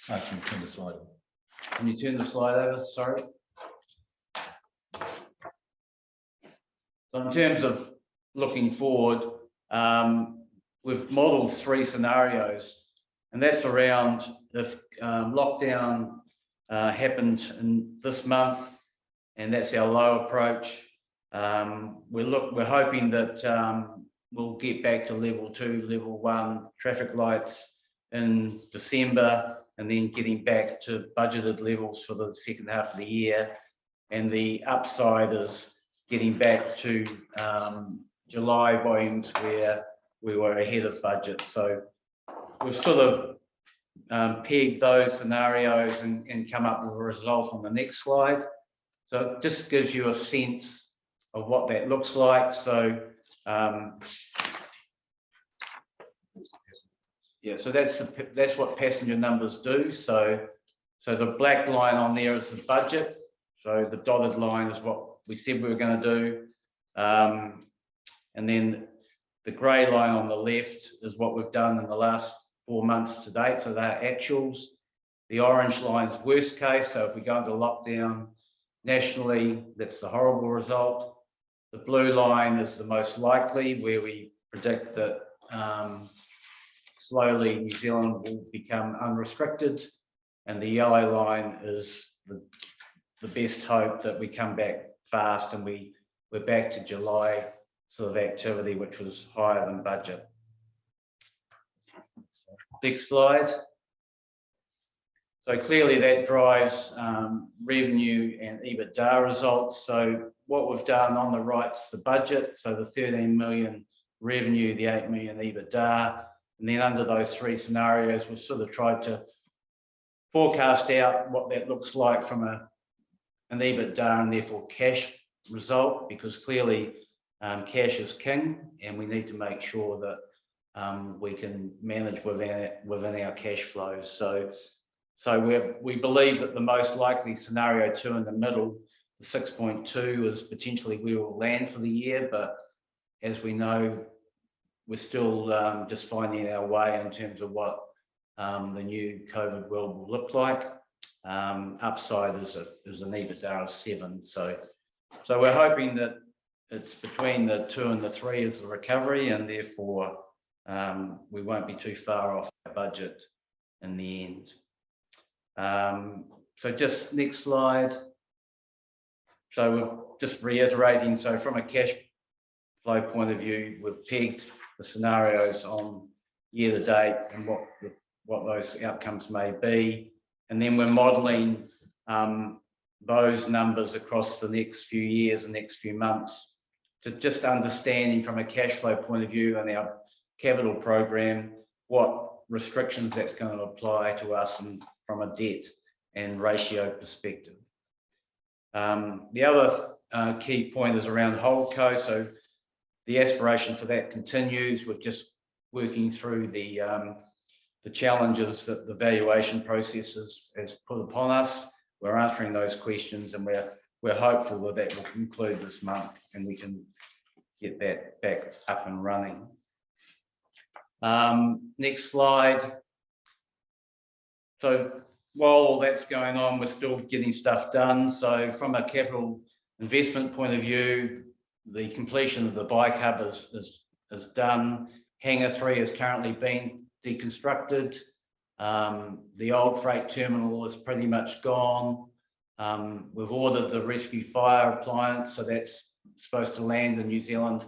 Can you turn the slide over? Can you turn the slide over? Sorry. So in terms of looking forward, we've modelled 3 scenarios, and that's around if lockdown happens in this month, and that's our low approach. We're hoping that we'll get back to level 2, level 1 traffic lights in December, and then getting back to budgeted levels for the second half of the year. And the upside is getting back to July volumes where we were ahead of budget. So we've sort of pegged those scenarios and come up with a result on the next slide. So it just gives you a sense of what that looks like. So yeah, so that's what passenger numbers do. So the black line on there is the budget. So the dotted line is what we said we were going to do. And then the grey line on the left is what we've done in the last 4 months to date. So they're actuals. The orange line is worst case. So if we go into lockdown nationally, that's the horrible result. The blue line is the most likely, where we predict that slowly New Zealand will become unrestricted, and the yellow line is the best hope that we come back fast and we're back to July sort of activity, which was higher than budget. Next slide. So clearly that drives revenue and EBITDA results. So what we've done on the right's the budget, so the 13 million revenue, the 8 million EBITDA. And then under those 3 scenarios, we've sort of tried to forecast out what that looks like from an EBITDA and therefore cash result, because clearly cash is king, and we need to make sure that we can manage within our cash flows. So we believe that the most likely scenario 2 in the middle, the 6.2, is potentially where we'll land for the year, but as we know, we're still just finding our way in terms of what the new COVID world will look like. Upside is an EBITDA of 7. So we're hoping that it's between the 2 and the 3 is the recovery, and therefore we won't be too far off our budget in the end. So just next slide. So we're just reiterating. So from a cash flow point of view, we've pegged the scenarios on year to date and what those outcomes may be, and then we're modelling those numbers across the next few years and next few months just understanding from a cash flow point of view and our capital program, what restrictions that's going to apply to us and from a debt and ratio perspective. The other key point is around holdco. So the aspiration for that continues. We're just working through the challenges that the valuation process has put upon us. We're answering those questions, and we're hopeful that that will conclude this month and we can get that back up and running. Next slide. So while all that's going on, we're still getting stuff done. So from a capital investment point of view, the completion of the bike hub is done. Hangar 3 is currently being deconstructed. The old freight terminal is pretty much gone. We've ordered the rescue fire appliance, so that's supposed to land in New Zealand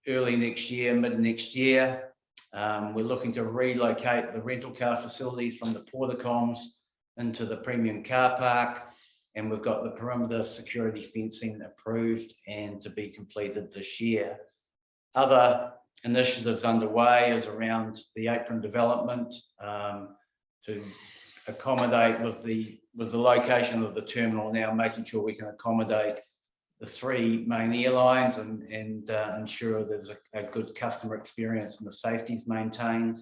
early next year, mid next year. We're looking to relocate the rental car facilities from the Portacoms into the premium car park, and we've got the perimeter security fencing approved and to be completed this year. Other initiatives underway is around the apron development to accommodate with the location of the terminal now, making sure we can accommodate the 3 main airlines and ensure there's a good customer experience and the safety is maintained.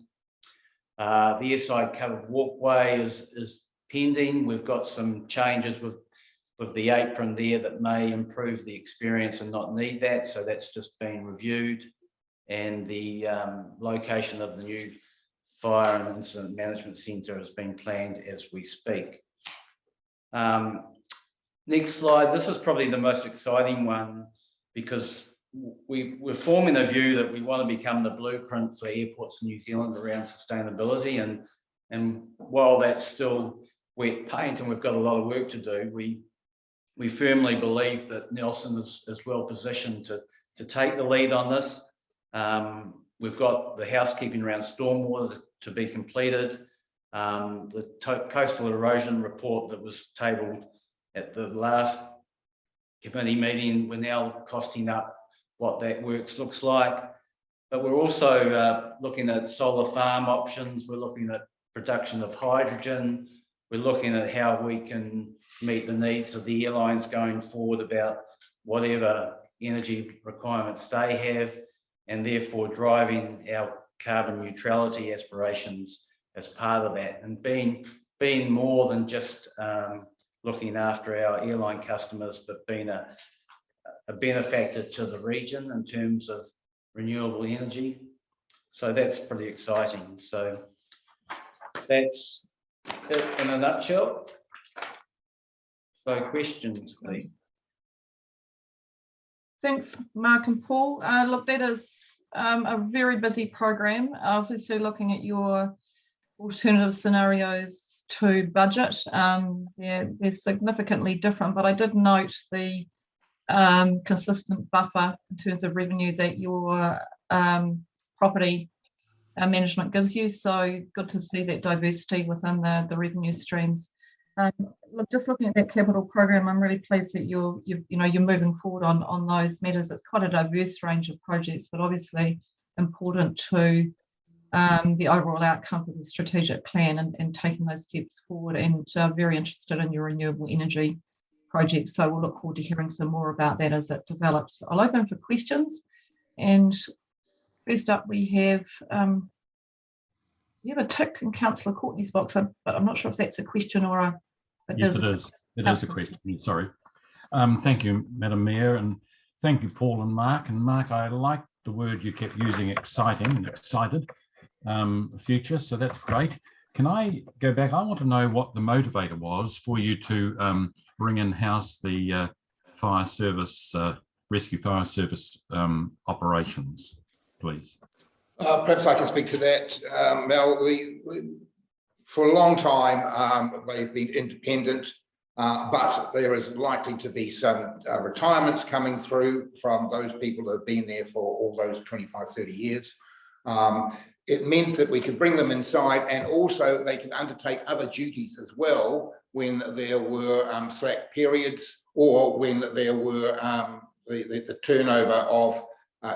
The airside covered walkway is pending. We've got some changes with the apron there that may improve the experience and not need that, so that's just been reviewed. And the location of the new fire and incident management centre has been planned as we speak. Next slide. This is probably the most exciting one because we're forming a view that we want to become the blueprint for airports in New Zealand around sustainability. And while that's still wet paint and we've got a lot of work to do, we firmly believe that Nelson is well positioned to take the lead on this. We've got the housekeeping around stormwater to be completed. The coastal erosion report that was tabled at the last committee meeting, we're now costing up what that works looks like. But we're also looking at solar farm options. We're looking at production of hydrogen. We're looking at how we can meet the needs of the airlines going forward about whatever energy requirements they have, and therefore driving our carbon neutrality aspirations as part of that, and being more than just looking after our airline customers, but being a benefactor to the region in terms of renewable energy. So that's pretty exciting. So that's it in a nutshell. So questions, please. Thanks, Mark and Paul. Look, that is a very busy program. Obviously, looking at your alternative scenarios to budget, they're significantly different, but I did note the consistent buffer in terms of revenue that your property management gives you. So good to see that diversity within the revenue streams. Look, just looking at that capital program, I'm really pleased that you're moving forward on those matters. It's quite a diverse range of projects, but obviously important to the overall outcome of the strategic plan and taking those steps forward, and very interested in your renewable energy project. So we'll look forward to hearing some more about that as it develops. I'll open for questions. And first up, we have you have a tick in Councillor Courtney's box, but I'm not sure if that's a question or a... Yes, it is. It is a question. Sorry. Thank you, Madam Mayor, and thank you, Paul and Mark. And Mark, I like the word you kept using, exciting and excited future. So that's great. Can I go back? I want to know what the motivator was for you to bring in-house the fire service, rescue fire service operations, please. Perhaps I can speak to that, Mel. For a long time, they've been independent, but there is likely to be some retirements coming through from those people that have been there for all those 25, 30 years. It meant that we could bring them inside, and also they can undertake other duties as well when there were slack periods, or when there were the turnover of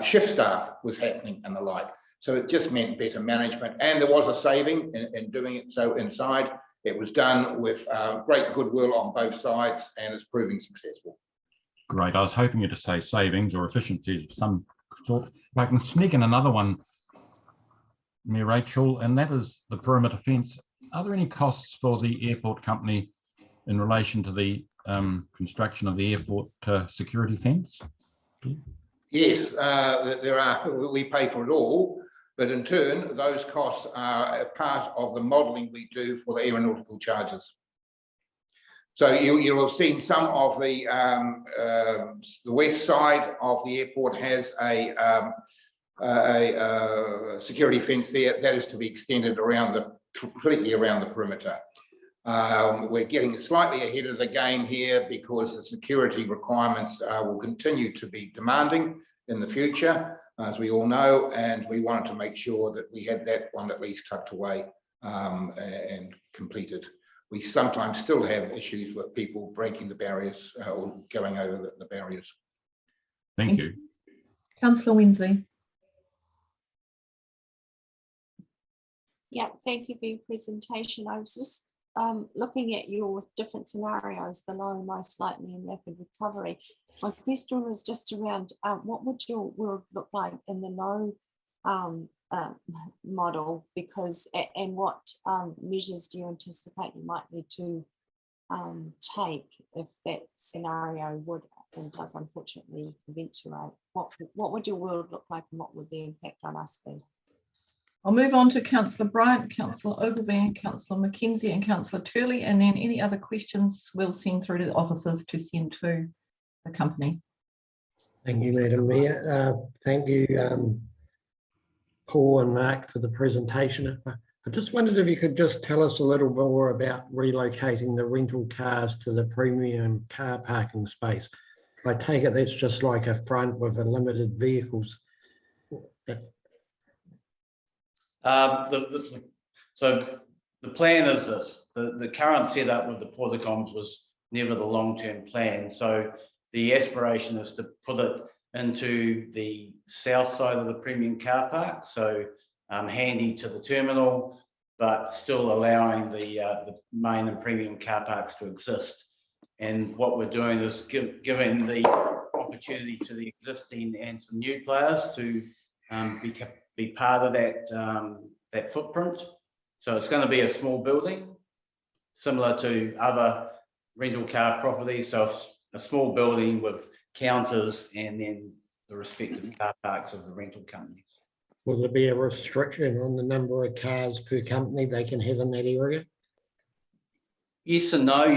shift staff was happening and the like. So it just meant better management, and there was a saving in doing it so inside. It was done with great goodwill on both sides, and it's proving successful. Great. I was hoping you to say savings or efficiencies of some sort. If I can sneak in another one, Mayor Rachel, and that is the perimeter fence. Are there any costs for the airport company in relation to the construction of the airport security fence? Yes, there are. We pay for it all, but in turn, those costs are a part of the modelling we do for the aeronautical charges. So you will have seen some of the west side of the airport has a security fence there that is to be extended around completely around the perimeter. We're getting slightly ahead of the game here because the security requirements will continue to be demanding in the future, as we all know, and we wanted to make sure that we had that one at least tucked away and completed. We sometimes still have issues with people breaking the barriers or going over the barriers. Thank you. Councillor Winsley. Yeah, thank you for your presentation. I was just looking at your different scenarios, the low, most likely, and rapid recovery. My question was just around what would your world look like in the low model, because and what measures do you anticipate you might need to take if that scenario would and does unfortunately eventuate? What would your world look like, and what would the impact on us be? I'll move on to Councillor Bryant, Councillor Ogilvie, and Councillor Mackenzie, and Councillor Turley, and then any other questions we'll send through to the officers to send to the company. Thank you, Madam Mayor. Thank you, Paul and Mark, for the presentation. I just wondered if you could just tell us a little more about relocating the rental cars to the premium car parking space. I take it that's just like a front with a limited vehicles. So the plan is this: the current setup with the portacoms was never the long-term plan. So the aspiration is to put it into the south side of the premium car park, so handy to the terminal, but still allowing the main and premium car parks to exist. And what we're doing is giving the opportunity to the existing and some new players to be part of that footprint. So it's going to be a small building, similar to other rental car properties. So a small building with counters and then the respective car parks of the rental companies. Will there be a restriction on the number of cars per company they can have in that area? Yes and no.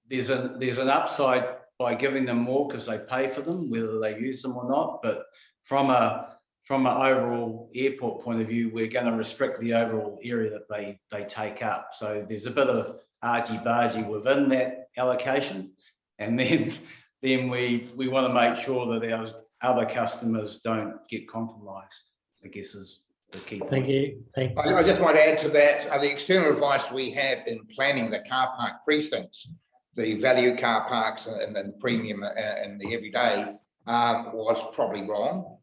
There's an upside by giving them more because they pay for them, whether they use them or not. But from an overall airport point of view, we're going to restrict the overall area that they take up. So there's a bit of argy-bargy within that allocation, and then we want to make sure that our other customers don't get compromised, I guess is the key point. Thank you. Thank you. I just want to add to that, the external advice we had in planning the car park precincts, the value car parks and the premium and the everyday was probably wrong.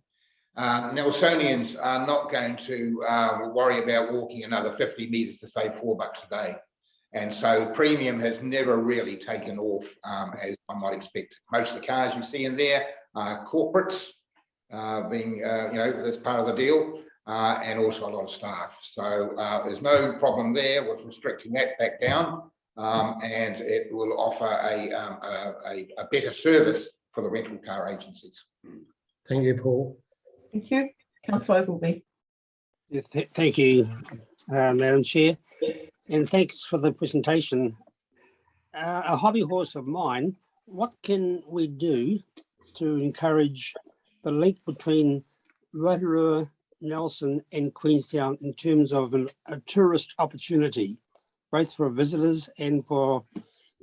Nelsonians are not going to worry about walking another 50 metres to save $4 a day. And so premium has never really taken off as I might expect. Most of the cars you see in there are corporates being, that's part of the deal, and also a lot of staff. So there's no problem there with restricting that back down, and it will offer a better service for the rental car agencies. Thank you, Paul. Thank you. Councillor Ogilvie. Yes, thank you, Madam Chair, and thanks for the presentation. A hobby horse of mine, what can we do to encourage the link between Rotorua, Nelson and Queenstown in terms of a tourist opportunity, both for visitors and for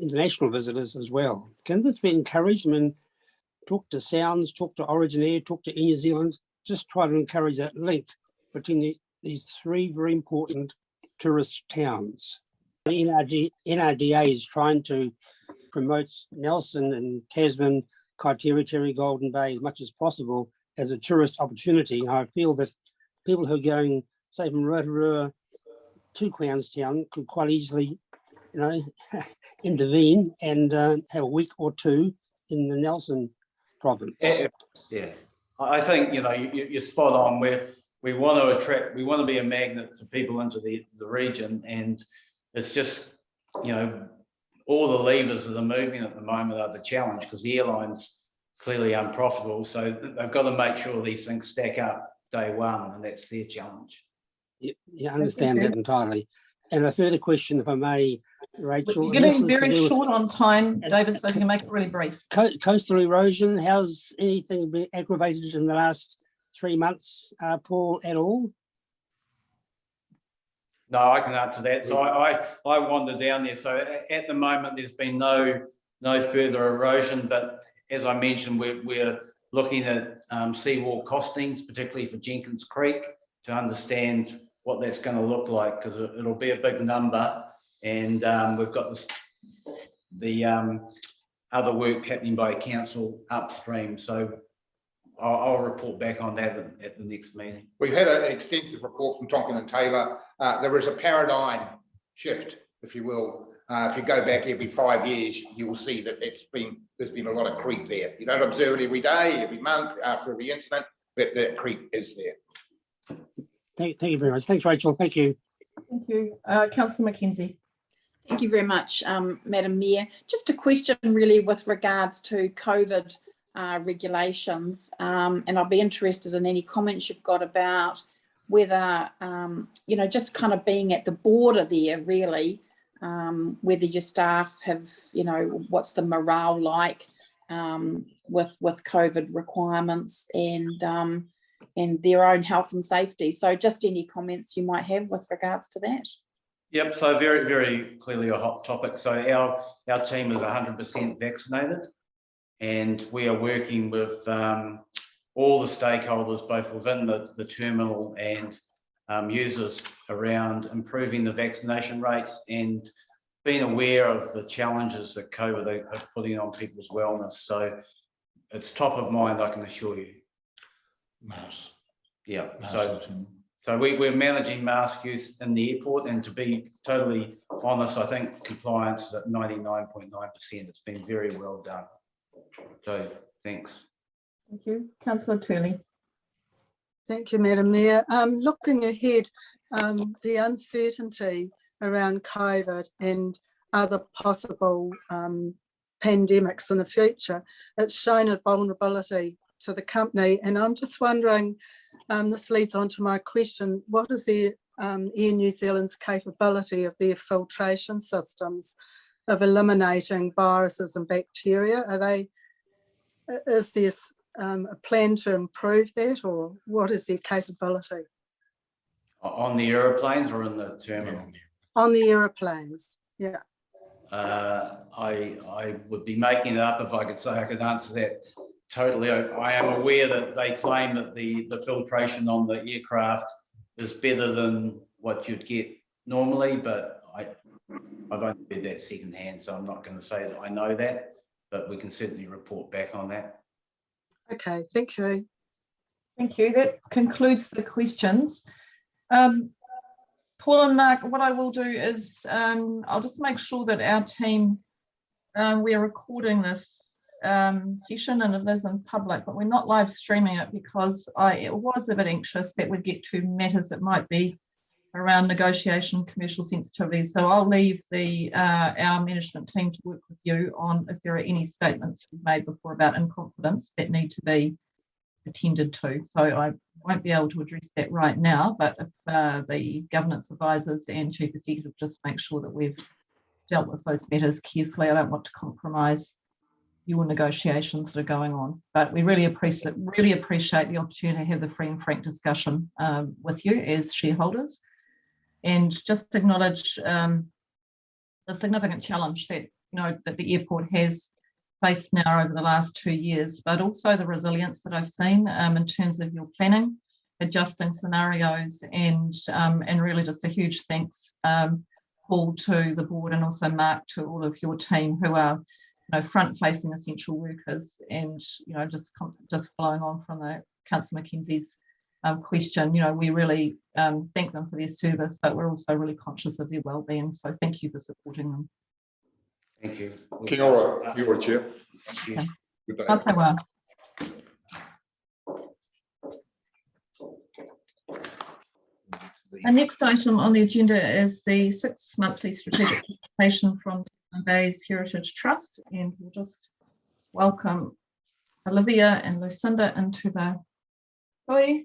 international visitors as well? Can this be encouraged? I mean, talk to Sounds, talk to Origin Air, talk to Air New Zealand, just try to encourage that link between these three very important tourist towns. The NRDA is trying to promote Nelson and Tasman Kaiteri Golden Bay as much as possible as a tourist opportunity. I feel that people who are going, say, from Rotorua to Queenstown could quite easily, intervene and have a week or two in the Nelson province. Yeah, I think you're spot on. We want to attract, we want to be a magnet to people into the region, and it's just all the levers that are moving at the moment are the challenge, because the airline's clearly unprofitable, so they've got to make sure these things stack up day one, and that's their challenge. Yeah, I understand that entirely. And a further question, if I may, Rachel. You're getting very short on time, David, so if you can make it really brief. Coastal erosion, how's anything been aggravated in the last 3 months, Paul, at all? No, I can answer that. So I wandered down there. So at the moment, there's been no further erosion, but as I mentioned, we're looking at seawall costings, particularly for Jenkins Creek, to understand what that's going to look like, because it'll be a big number, and we've got the other work happening by council upstream. So I'll report back on that at the next meeting. We've had an extensive report from Tonkin and Taylor. There is a paradigm shift, if you will. If you go back every 5 years, you will see that there's been a lot of creep there. You don't observe it every day, every month, after every incident, but that creep is there. Thank you very much. Thanks, Rachel. Thank you. Thank you. Councillor Mackenzie. Thank you very much, Madam Mayor. Just a question really with regards to COVID regulations, and I'll be interested in any comments you've got about whether, just kind of being at the border there really, whether your staff have, what's the morale like with COVID requirements and their own health and safety. So just any comments you might have with regards to that. Yep, so very, very clearly a hot topic. So our team is 100% vaccinated, and we are working with all the stakeholders, both within the terminal and users, around improving the vaccination rates and being aware of the challenges that COVID are putting on people's wellness. So it's top of mind, I can assure you. Yeah, so we're managing mask use in the airport, and to be totally honest, I think compliance is at 99.9%. It's been very well done. So thanks. Thank you. Councillor Turley. Thank you, Madam Mayor. Looking ahead, the uncertainty around COVID and other possible pandemics in the future, it's shown a vulnerability to the company. And I'm just wondering, this leads on to my question, what is the Air New Zealand's capability of their filtration systems of eliminating viruses and bacteria? Is there a plan to improve that, or what is their capability? On the aeroplanes or in the terminal? On the aeroplanes, yeah. I would be making it up if I could say I could answer that totally. I am aware that they claim that the filtration on the aircraft is better than what you'd get normally, but I've only heard that secondhand, so I'm not going to say that I know that, but we can certainly report back on that. Okay, thank you. Thank you. That concludes the questions. Paul and Mark, what I will do is I'll just make sure that our team, we are recording this session and it is in public, but we're not live streaming it because I was a bit anxious that we'd get to matters that might be around negotiation, commercial sensitivity. So I'll leave our management team to work with you on if there are any statements you've made before about in confidence that need to be attended to. So I won't be able to address that right now, but if the governance advisors and chief executive just make sure that we've dealt with those matters carefully. I don't want to compromise your negotiations that are going on, but we really appreciate the opportunity to have the free and frank discussion with you as shareholders, and just acknowledge the significant challenge that that the airport has faced now over the last 2 years, but also the resilience that I've seen in terms of your planning, adjusting scenarios, and really just a huge thanks, Paul, to the board, and also Mark, to all of your team who are front-facing essential workers, and just following on from the Councillor Mackenzie's question, we really thank them for their service, but we're also really conscious of their well-being. So thank you for supporting them. Thank you. Kia ora, Chair. Thank you. Okay. Good day. Atawa. The next item on the agenda is the 6 monthly strategic presentation from Tasman Bay's Heritage Trust, and we'll just welcome Olivia and Lucinda into the hui.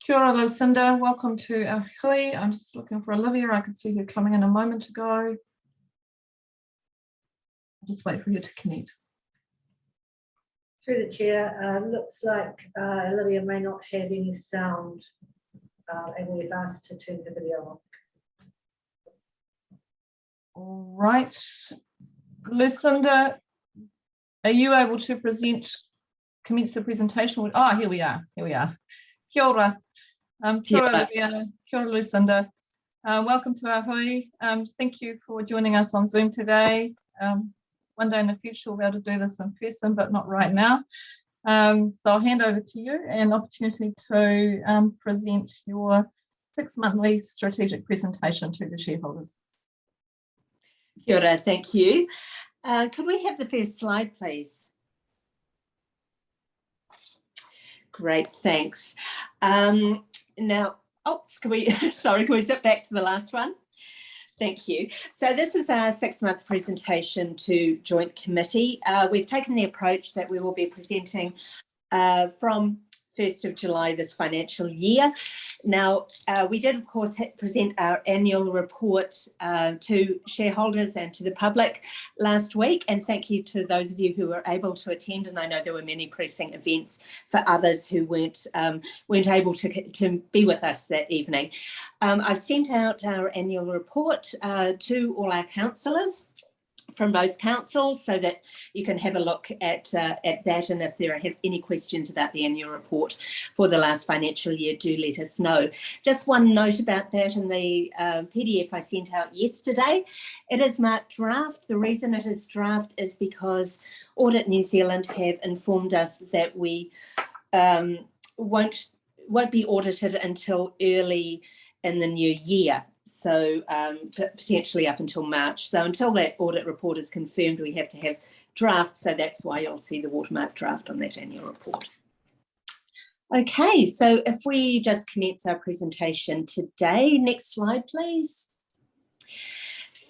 Kia ora, Lucinda. Welcome to our hui. I'm just looking for Olivia. I could see her coming in a moment ago. I'll just wait for you to connect. Through the chair, looks like Olivia may not have any sound, and we've asked to turn the video off. All right, Lucinda, are you able to commence the presentation? Oh, here we are. Kia ora. Kia ora, Olivia. Kia ora, Lucinda. Welcome to our hui. Thank you for joining us on Zoom today. One day in the future, we'll be able to do this in person, but not right now. So I'll hand over to you an opportunity to present your 6 monthly strategic presentation to the shareholders. Kia ora, thank you. Could we have the first slide, please? Great, thanks. Now, can we step back to the last one? Thank you. So this is our 6-month presentation to Joint Committee. We've taken the approach that we will be presenting from 1st of July this financial year. Now, we did, of course, present our annual report to shareholders and to the public last week, and thank you to those of you who were able to attend, and I know there were many pressing events for others who weren't able to be with us that evening. I've sent out our annual report to all our councillors from both councils so that you can have a look at that, and if there are any questions about the annual report for the last financial year, do let us know. Just one note about that: in the PDF I sent out yesterday, it is marked draft. The reason it is draft is because Audit New Zealand have informed us that we won't be audited until early in the new year. So potentially up until March. So until that audit report is confirmed, we have to have drafts. So that's why you'll see the watermark draft on that annual report. Okay, so if we just commence our presentation today. Next slide, please.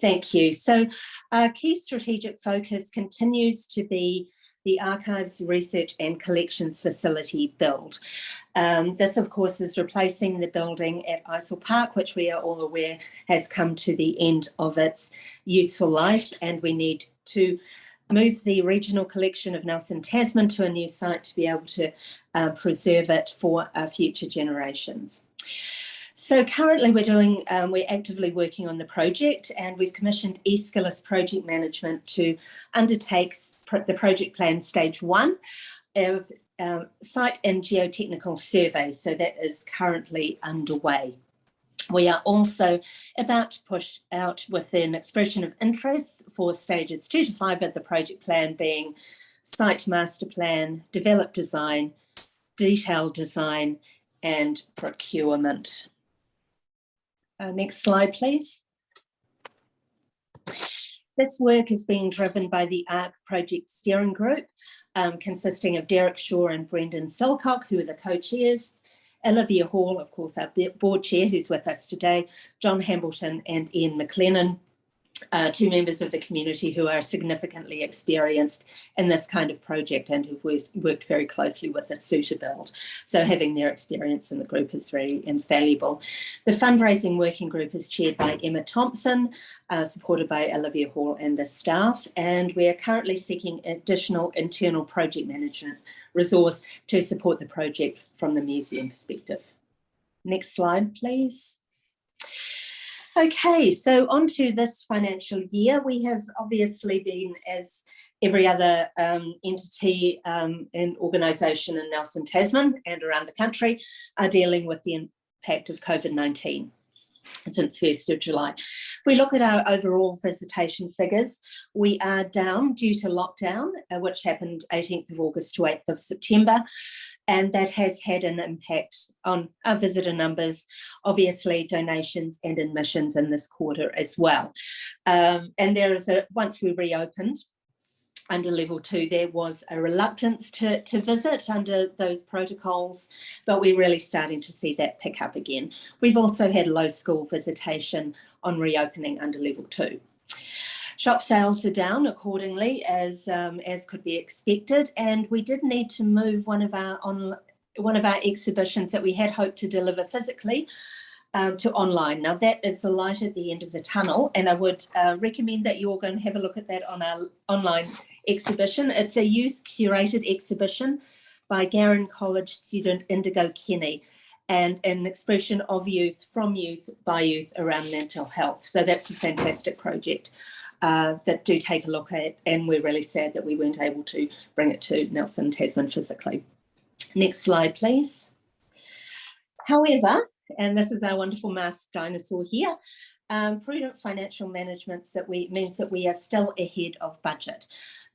Thank you. So our key strategic focus continues to be the Archives, Research and Collections Facility build. This, of course, is replacing the building at Isle Park, which we are all aware has come to the end of its useful life, and we need to move the regional collection of Nelson Tasman to a new site to be able to preserve it for future generations. So currently we're actively working on the project, and we've commissioned Aeschylus Project Management to undertake the project plan stage 1 of site and geotechnical survey. So that is currently underway. We are also about to push out with an expression of interest for stages 2 to 5 of the project plan, being site master plan, develop design, detailed design, and procurement. Next slide, please. This work is being driven by the ARC Project Steering Group, consisting of Derek Shaw and Brendan Silcock, who are the co-chairs, Olivia Hall, of course, our board chair, who's with us today, John Hambleton and Ian McLennan, 2 members of the community who are significantly experienced in this kind of project and who've worked very closely with the SUTA build. So having their experience in the group is very invaluable. The fundraising working group is chaired by Emma Thompson, supported by Olivia Hall and the staff, and we are currently seeking additional internal project management resource to support the project from the museum perspective. Next slide, please. Okay, so on to this financial year. We have obviously been, as Every other entity and organisation in Nelson, Tasman and around the country are dealing with the impact of COVID-19 since 1st of July. If we look at our overall visitation figures, we are down due to lockdown, which happened 18th of August to 8th of September. And that has had an impact on our visitor numbers, obviously donations and admissions in this quarter as well. And there is once we reopened, under level 2, there was a reluctance to visit under those protocols, but we're really starting to see that pick up again. We've also had low school visitation on reopening under level 2. Shop sales are down accordingly, as could be expected, and we did need to move one of our exhibitions that we had hoped to deliver physically to online. Now that is the light at the end of the tunnel, and I would recommend that you all go and have a look at that on our online exhibition. It's a youth curated exhibition by Garran College student Indigo Kenny, and an expression of youth, from youth, by youth around mental health. So that's a fantastic project that do take a look at, and we're really sad that we weren't able to bring it to Nelson, Tasman physically. Next slide, please. However, and this is our wonderful masked dinosaur here, prudent financial management means that we are still ahead of budget.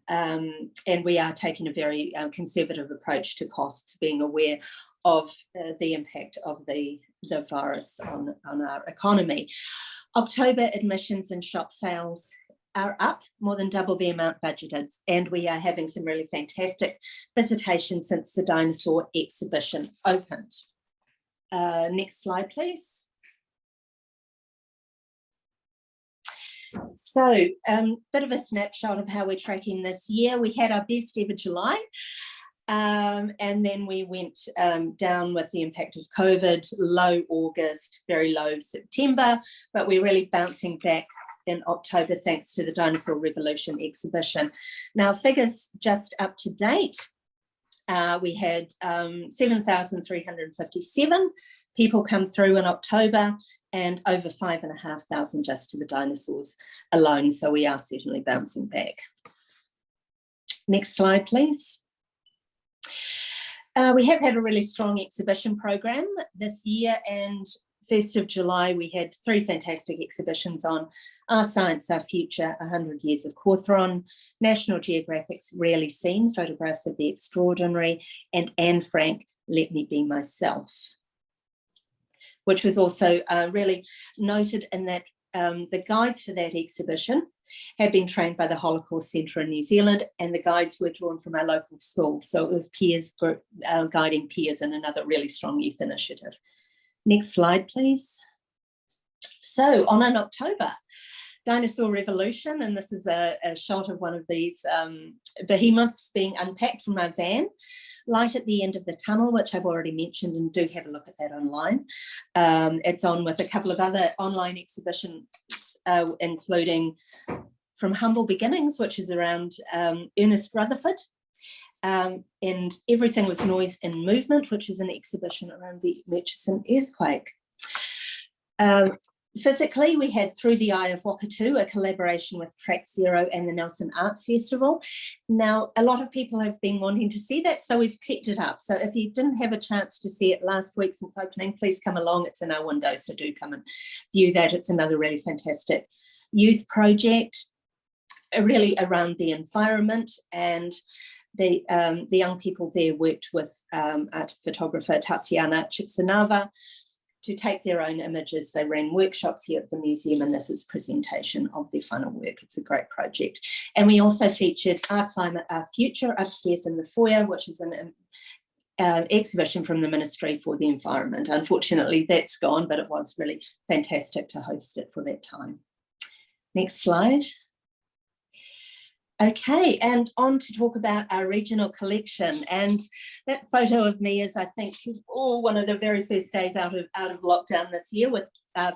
And we are taking a very conservative approach to costs, being aware of the impact of the virus on our economy. October admissions and shop sales are up more than double the amount budgeted, and we are having some really fantastic visitation since the dinosaur exhibition opened. Next slide, please. So, bit of a snapshot of how we're tracking this year. We had our best ever July, and then we went down with the impact of COVID, low August, very low September, but we're really bouncing back in October thanks to the Dinosaur Revolution exhibition. Now, figures just up to date. We had 7,357 people come through in October, and over 5,500 just to the dinosaurs alone. So we are certainly bouncing back. Next slide, please. We have had a really strong exhibition program this year, and 1st of July, we had 3 fantastic exhibitions on Our Science, Our Future, 100 Years of Cawthron, National Geographic's Rarely Seen, Photographs of the Extraordinary, and Anne Frank, Let Me Be Myself, which was also really noted in that the guides for that exhibition had been trained by the Holocaust Centre in New Zealand, and the guides were drawn from our local school. So it was peers guiding peers in another really strong youth initiative. Next slide, please. So on in October, Dinosaur Revolution, and this is a shot of one of these behemoths being unpacked from our van. Light at the end of the tunnel, which I've already mentioned, and do have a look at that online. It's on with a couple of other online exhibitions, including From Humble Beginnings, which is around Ernest Rutherford, and Everything Was Noise and Movement, which is an exhibition around the Murchison earthquake. Physically, we had Through the Eye of Wakatu, a collaboration with Track Zero and the Nelson Arts Festival. Now, a lot of people have been wanting to see that, so we've picked it up. So if you didn't have a chance to see it last week since opening, please come along. It's in our window, so do come and view that. It's another really fantastic youth project, really around the environment, and the young people there worked with art photographer Tatiana Chitsanava to take their own images. They ran workshops here at the museum, and this is a presentation of their final work. It's a great project. And we also featured Our Climate, Our Future upstairs in the foyer, which is an exhibition from the Ministry for the Environment. Unfortunately, that's gone, but it was really fantastic to host it for that time. Next slide. Okay, and on to talk about our regional collection, and that photo of me is, I think, one of the very first days out of lockdown this year with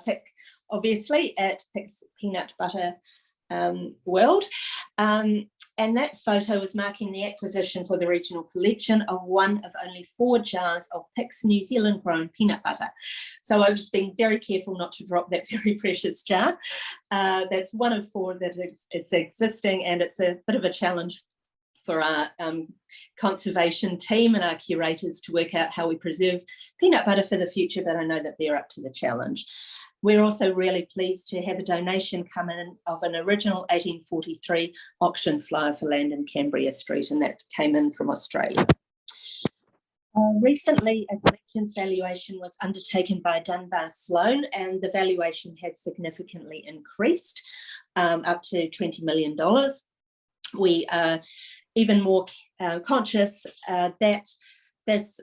Pick, obviously, at Pick's Peanut Butter world. And that photo was marking the acquisition for the regional collection of one of only 4 jars of Pic's New Zealand grown peanut butter. So I was being very careful not to drop that very precious jar. That's one of 4 that it's existing, and it's a bit of a challenge for our conservation team and our curators to work out how we preserve peanut butter for the future, but I know that they're up to the challenge. We're also really pleased to have a donation come in of an original 1843 auction flyer for land in Cambria Street, and that came in from Australia. Recently, a collections valuation was undertaken by Dunbar Sloan, and the valuation has significantly increased up to $20 million. We are even more conscious that this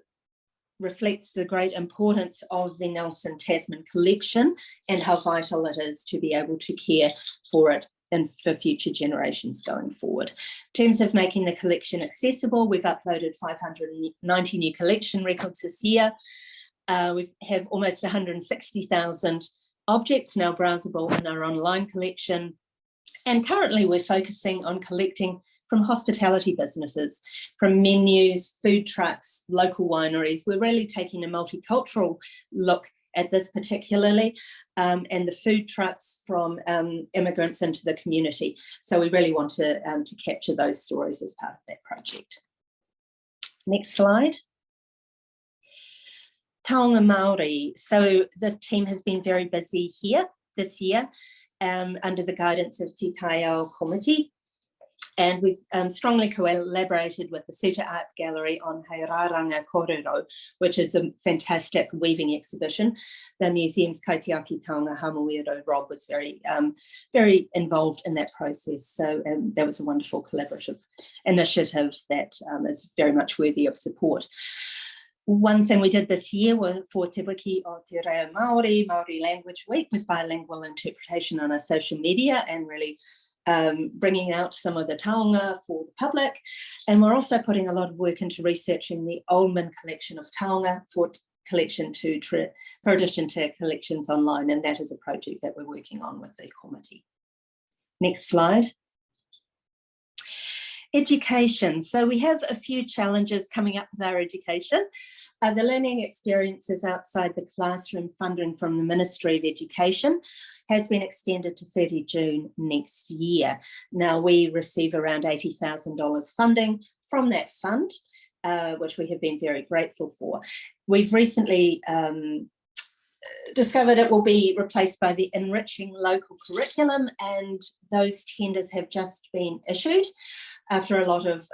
reflects the great importance of the Nelson Tasman collection and how vital it is to be able to care for it and for future generations going forward. In terms of making the collection accessible, we've uploaded 590 new collection records this year. We have almost 160,000 objects now browsable in our online collection. And currently we're focusing on collecting from hospitality businesses, from menus, food trucks, local wineries. We're really taking a multicultural look at this particularly, and the food trucks from immigrants into the community. So we really want to capture those stories as part of that project. Next slide. Taonga Māori. So this team has been very busy here this year under the guidance of Te Taiao Committee. And we've strongly collaborated with the Suta Art Gallery on Heiraranga Korero, which is a fantastic weaving exhibition. The museum's kaitiaki taonga Hamuero Rob was very involved in that process. So that was a wonderful collaborative initiative that is very much worthy of support. One thing we did this year was for Te Wiki o Te Reo Māori, Māori Language Week, with bilingual interpretation on our social media and really bringing out some of the taonga for the public. And we're also putting a lot of work into researching the Oldman collection of taonga for addition to collections online. And that is a project that we're working on with the committee. Next slide. Education. So we have a few challenges coming up with our education. The learning experiences outside the classroom funding from the Ministry of Education has been extended to 30 June next year. Now we receive around $80,000 funding from that fund, which we have been very grateful for. We've recently discovered it will be replaced by the Enriching Local Curriculum, and those tenders have just been issued after a lot of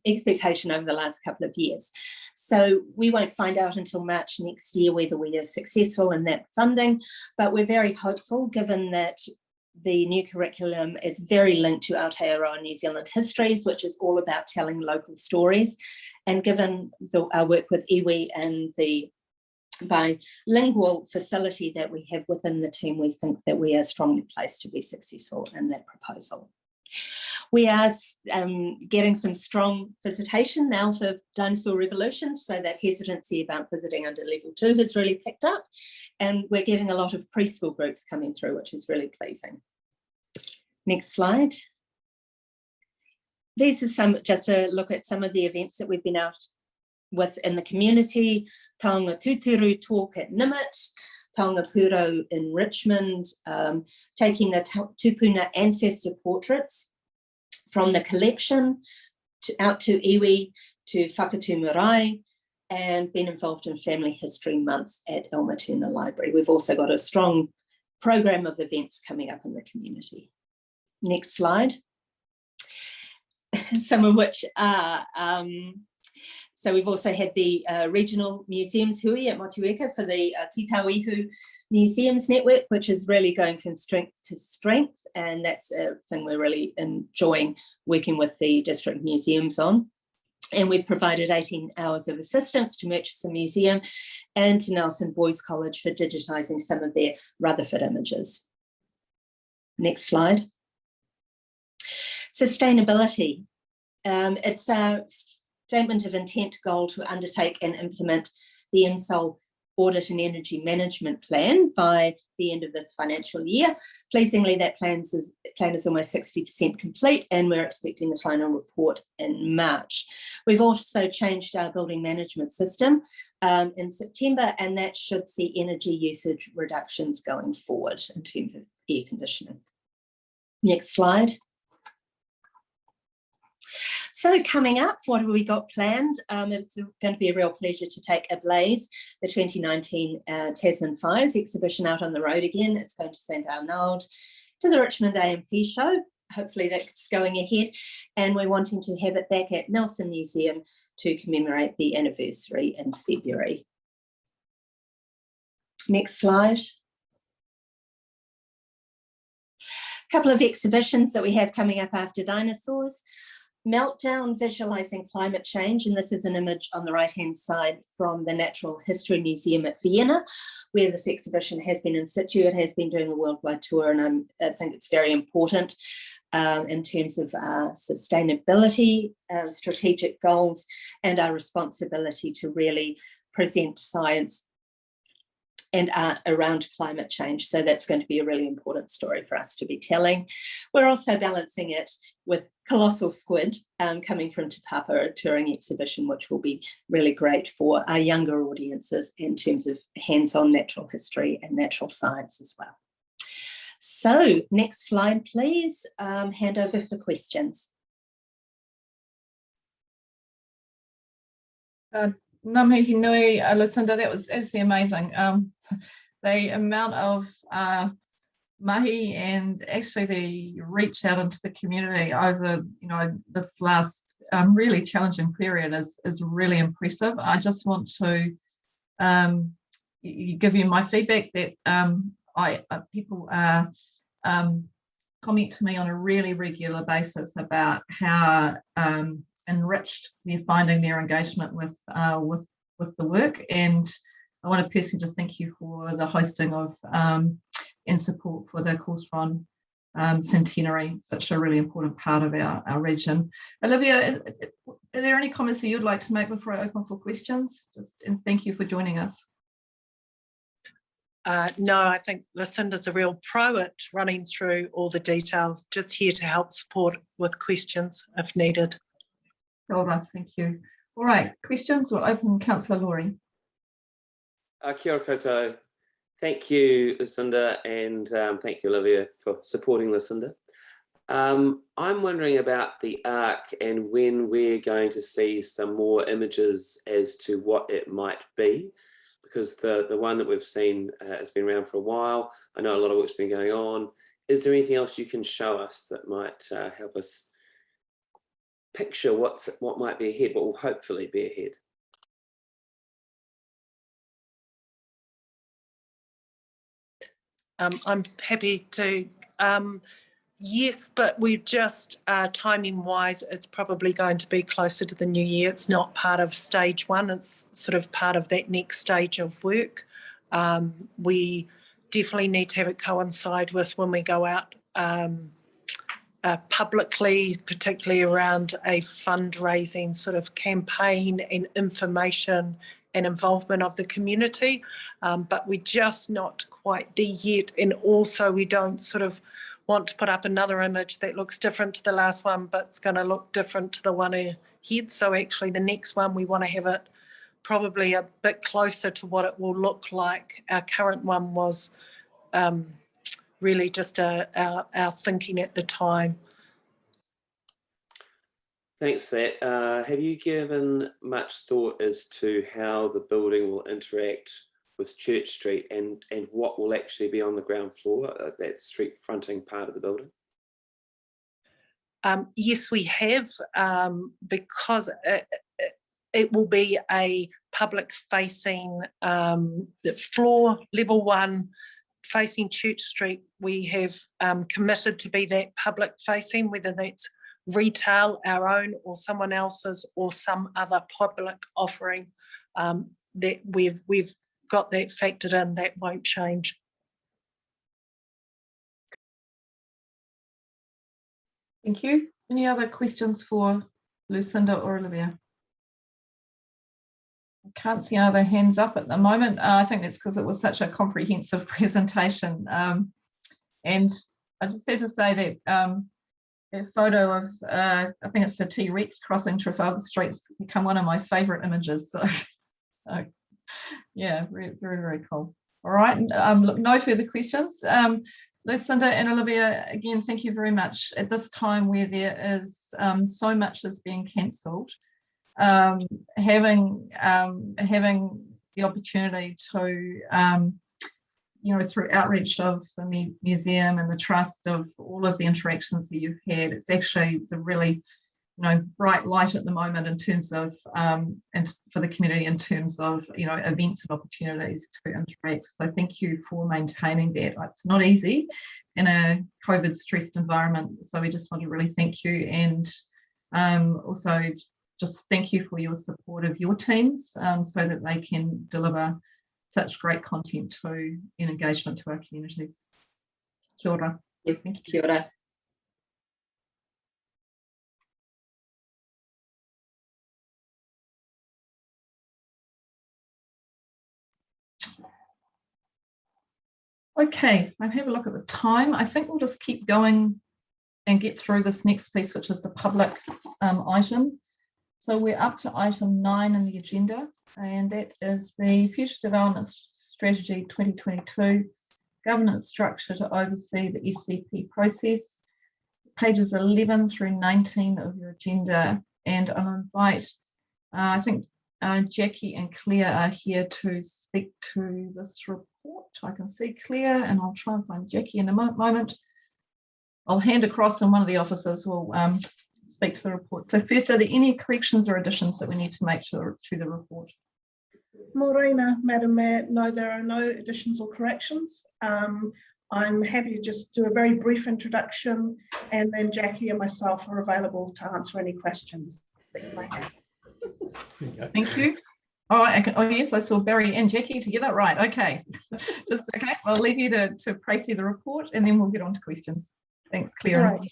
expectation over the last couple of years. So we won't find out until March next year whether we are successful in that funding, but we're very hopeful given that the new curriculum is very linked to Aotearoa New Zealand histories, which is all about telling local stories. And given our work with iwi and the bilingual facility that we have within the team, we think that we are strongly placed to be successful in that proposal. We are getting some strong visitation now for Dinosaur Revolution, so that hesitancy about visiting under level 2 has really picked up, and we're getting a lot of preschool groups coming through, which is really pleasing. Next slide. These are just a look at some of the events that we've been out with in the community. Taonga Tūturu talk at Nimitz, Taonga Puro in Richmond, taking the Tupuna ancestor portraits from the collection out to iwi, to Whakatū Marae, and been involved in Family History Month at El Matuna Library. We've also got a strong program of events coming up in the community. Next slide. Some of which are, so we've also had the regional museums hui at Motueka for the Te Tauihu Museums Network, which is really going from strength to strength. And that's a thing we're really enjoying working with the district museums on. And we've provided 18 hours of assistance to Murchison Museum and to Nelson Boys College for digitising some of their Rutherford images. Next slide. Sustainability. It's our statement of intent goal to undertake and implement the MSOL audit and energy management plan by the end of this financial year. Pleasingly, that plan is almost 60% complete, and we're expecting the final report in March. We've also changed our building management system in September, and that should see energy usage reductions going forward in terms of air conditioning. Next slide. So coming up, what have we got planned? It's going to be a real pleasure to take Ablaze, the 2019 Tasman Fires exhibition, out on the road again. It's going to St Arnaud, to the Richmond AMP show. Hopefully that's going ahead. And we're wanting to have it back at Nelson Museum to commemorate the anniversary in February. Next slide. A couple of exhibitions that we have coming up after dinosaurs. Meltdown, Visualising Climate Change, and this is an image on the right-hand side from the Natural History Museum at Vienna, where this exhibition has been in situ. It has been doing a worldwide tour, and I think it's very important in terms of our sustainability, strategic goals, and our responsibility to really present science and art around climate change. So that's going to be a really important story for us to be telling. We're also balancing it with Colossal Squid coming from Te Papa, a touring exhibition, which will be really great for our younger audiences in terms of hands-on natural history and natural science as well. So next slide, please. Hand over for questions. Ngā mihi nui, Lucinda, that was absolutely amazing. The amount of mahi and actually the reach out into the community over, this last really challenging period is really impressive. I just want to give you my feedback that people comment to me on a really regular basis about how enriched they're finding their engagement with the work, and I want to personally just thank you for the hosting of and support for the Course Run centenary, such a really important part of our region. Olivia, are there any comments that you'd like to make before I open for questions? And thank you for joining us. No, I think Lucinda's a real pro at running through all the details, just here to help support with questions if needed. Well, thank you. All right, questions? We'll open. Councillor Laurie. Kia ora koutou. Thank you, Lucinda, and thank you, Olivia, for supporting Lucinda. I'm wondering about the ARC and when we're going to see some more images as to what it might be, because the one that we've seen has been around for a while. I know a lot of work's been going on. Is there anything else you can show us that might help us picture what might be ahead, what will hopefully be ahead? I'm happy to. Yes, but we just timing wise, it's probably going to be closer to the new year. It's not part of stage one. It's sort of part of that next stage of work. We definitely need to have it coincide with when we go out publicly, particularly around a fundraising sort of campaign and information and involvement of the community, but we're just not quite there yet. And also we don't sort of want to put up another image that looks different to the last one, but it's going to look different to the one ahead. So actually the next one, we want to have it probably a bit closer to what it will look like. Our current one was really just our thinking at the time. Thanks for that. Have you given much thought as to how the building will interact with Church Street and what will actually be on the ground floor, that street fronting part of the building? Yes, we have, because it will be a public facing floor, level 1, facing Church Street. We have committed to be that public facing, whether that's retail, our own or someone else's, or some other public offering, that we've got that factored in. That won't change. Thank you. Any other questions for Lucinda or Olivia? can't see other hands up at the moment. I think that's because it was such a comprehensive presentation. And I just have to say that a photo of, I think it's a T-Rex crossing Trafalgar Street's become one of my favourite images. So, yeah, very, very, very cool. All right, look, no further questions. Lucinda and Olivia, again, thank you very much. At this time where there is so much is being cancelled, having the opportunity to, you know, through outreach of the museum and the trust of all of the interactions that you've had, it's actually the really, you know, bright light at the moment in terms of, and for the community in terms of, you know, events and opportunities to interact. So thank you for maintaining that. It's not easy in a COVID stressed environment. So we just want to really thank you, and also just thank you for your support of your teams so that they can deliver such great content to and engagement to our communities. Kia ora. Thank you. Kia ora. Okay, I'll have a look at the time. I think we'll just keep going and get through this next piece, which is the public item. So we're up to item 9 in the agenda, and that is the Future Development Strategy 2022 governance structure to oversee the SCP process. Pages 11 through 19 of your agenda, and I'll invite, I think Jackie and Claire are here to speak to this report. I can see Claire, and I'll try and find Jackie in a moment. I'll hand across and one of the officers will speak to the report. So first, are there any corrections or additions that we need to make to the report? Morena, Madam Mayor, no, there are no additions or corrections. I'm happy to just do a very brief introduction, and then Jackie and myself are available to answer any questions that you may have. Thank you. Oh, oh yes, I saw Barry and Jackie together. Right, okay. Just okay. I'll leave you to proceed the report, and then we'll get on to questions. Thanks, Claire. Right.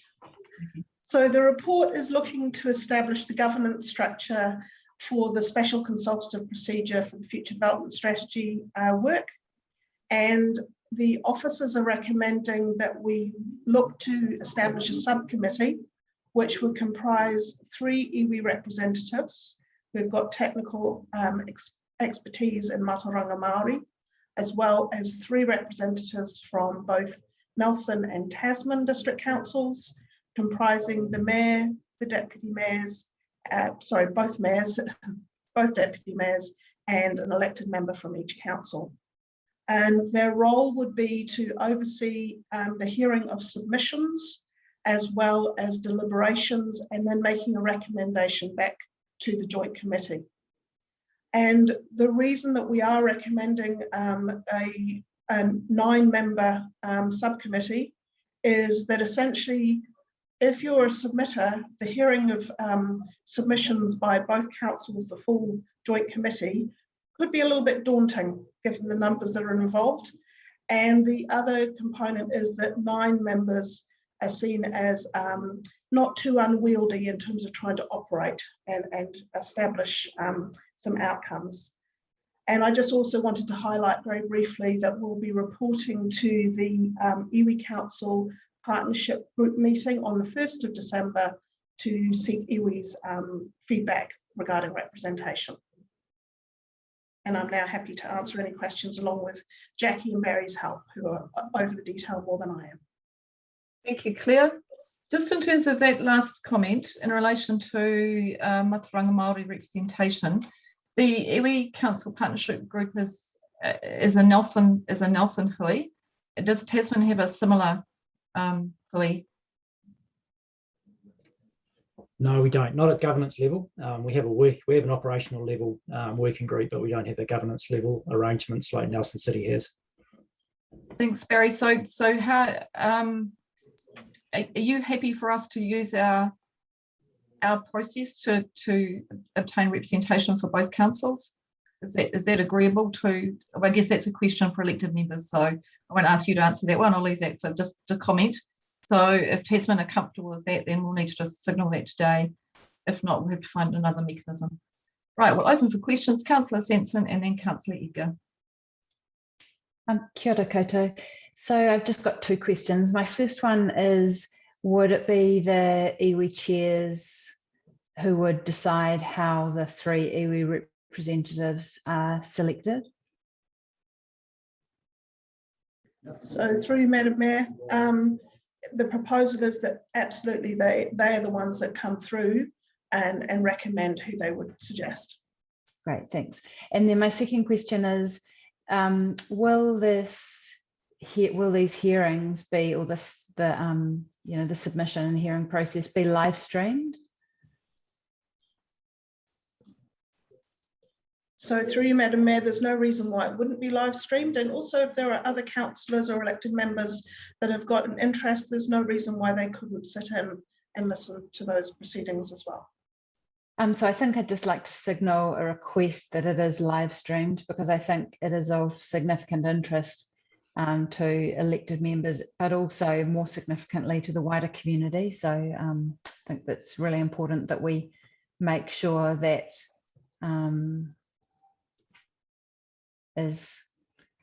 So the report is looking to establish the governance structure for the special consultative procedure for the future development strategy work, and the officers are recommending that we look to establish a subcommittee which would comprise 3 iwi representatives who've got technical expertise in Mātauranga Māori, as well as 3 representatives from both Nelson and Tasman district councils, comprising the mayor, the deputy mayors, both mayors, both deputy mayors, and an elected member from each council. And their role would be to oversee the hearing of submissions, as well as deliberations, and then making a recommendation back to the joint committee. And the reason that we are recommending a 9-member subcommittee is that essentially, if you're a submitter, the hearing of submissions by both councils, the full joint committee, could be a little bit daunting given the numbers that are involved. And the other component is that 9 members are seen as not too unwieldy in terms of trying to operate and establish some outcomes. And I just also wanted to highlight very briefly that we'll be reporting to the iwi Council Partnership Group meeting on the 1st of December to seek iwi's feedback regarding representation. And I'm now happy to answer any questions along with Jackie and Barry's help, who are over the detail more than I am. Thank you, Claire. Just in terms of that last comment in relation to Mātauranga Māori representation, the iwi Council Partnership Group is a Nelson hui. Does Tasman have a similar hui? No, we don't. Not at governance level. We have an operational level working group, but we don't have the governance level arrangements like Nelson City has. Thanks, Barry. So how are you happy for us to use our process to obtain representation for both councils? Is that agreeable to? Well, I guess that's a question for elected members, so I won't ask you to answer that one. I'll leave that for just a comment. So if Tasman are comfortable with that, then we'll need to just signal that today. If not, we'll have to find another mechanism. Right, we'll open for questions. Councillor Sensen and then Councillor Edgar. Kia ora koutou. So I've just got two questions. My first one is, would it be the iwi chairs who would decide how the 3 iwi representatives are selected? So through you, Madam Mayor, the proposal is that absolutely they are the ones that come through and recommend who they would suggest. Great, thanks. And then my second question is, will these hearings be, or the submission and hearing process be live streamed? So through you, Madam Mayor, there's no reason why it wouldn't be live streamed. And also if there are other councillors or elected members that have got an interest, there's no reason why they couldn't sit in and listen to those proceedings as well. So I think I'd just like to signal a request that it is live streamed, because I think it is of significant interest to elected members, but also more significantly to the wider community. So I think that's really important that we make sure that is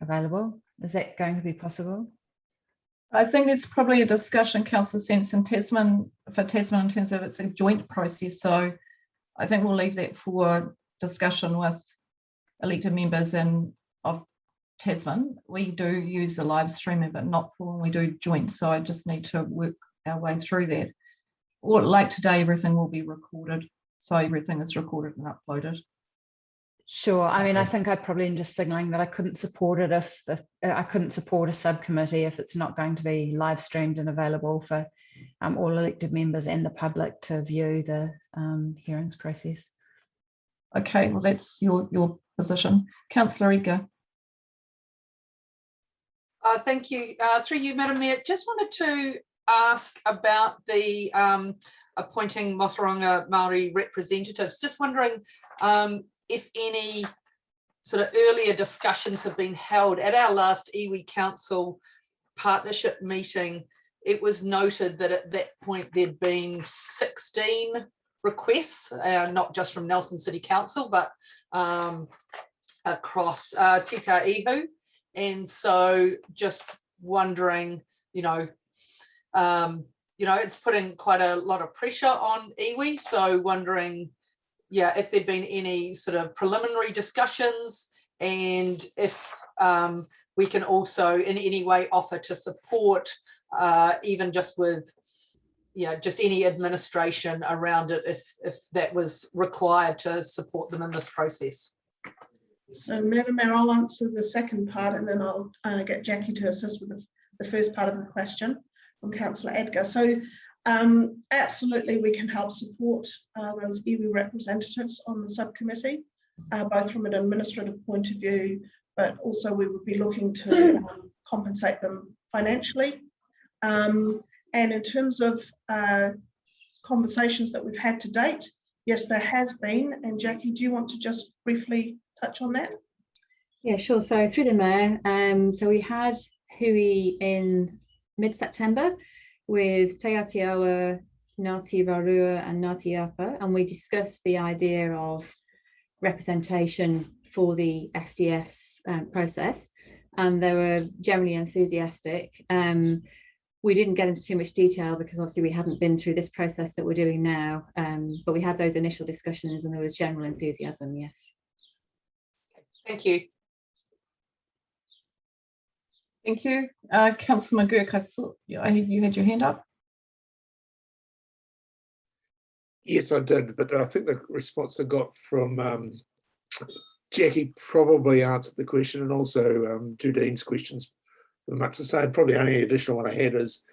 available. Is that going to be possible? I think it's probably a discussion, Councillor Sensen, Tasman, for Tasman in terms of it's a joint process. So I think we'll leave that for discussion with elected members and of Tasman. We do use the live streaming, but not for when we do joint. So I just need to work our way through that. Or like today, everything will be recorded. So everything is recorded and uploaded. Sure. I mean, I think I'd probably just signaling that I couldn't support it if I couldn't support a subcommittee if it's not going to be live streamed and available for all elected members and the public to view the hearings process. Okay, well, that's your position. Councillor Edgar. Thank you. Through you, Madam Mayor, just wanted to ask about the appointing Moturonga Māori representatives. Just wondering if any sort of earlier discussions have been held. At our last iwi Council partnership meeting, it was noted that at that point there'd been 16 requests, not just from Nelson City Council, but across Te Ihu. And so just wondering, it's putting quite a lot of pressure on iwi. So wondering, if there'd been any sort of preliminary discussions, and if we can also in any way offer to support, even just with, just any administration around it, if that was required to support them in this process. So, Madam Mayor, I'll answer the second part, and then I'll get Jackie to assist with the first part of the question from Councillor Edgar. So, absolutely, we can help support those iwi representatives on the subcommittee, both from an administrative point of view, but also we would be looking to compensate them financially. And in terms of conversations that we've had to date, yes, there has been. And Jackie, do you want to just briefly touch on that? Yeah, sure. So through the Mayor, so we had hui in mid-September with Te Aotearoa, Ngāti Rarua and Ngāti Apa, and we discussed the idea of representation for the FDS process, and they were generally enthusiastic. We didn't get into too much detail because obviously we hadn't been through this process that we're doing now, but we had those initial discussions and there was general enthusiasm, yes. Thank you. Thank you. Councillor McGurk, I thought you had your hand up. Yes, I did, but I think the response I got from Jackie probably answered the question, and also Judine's questions were much the same. Probably the only additional one I had is,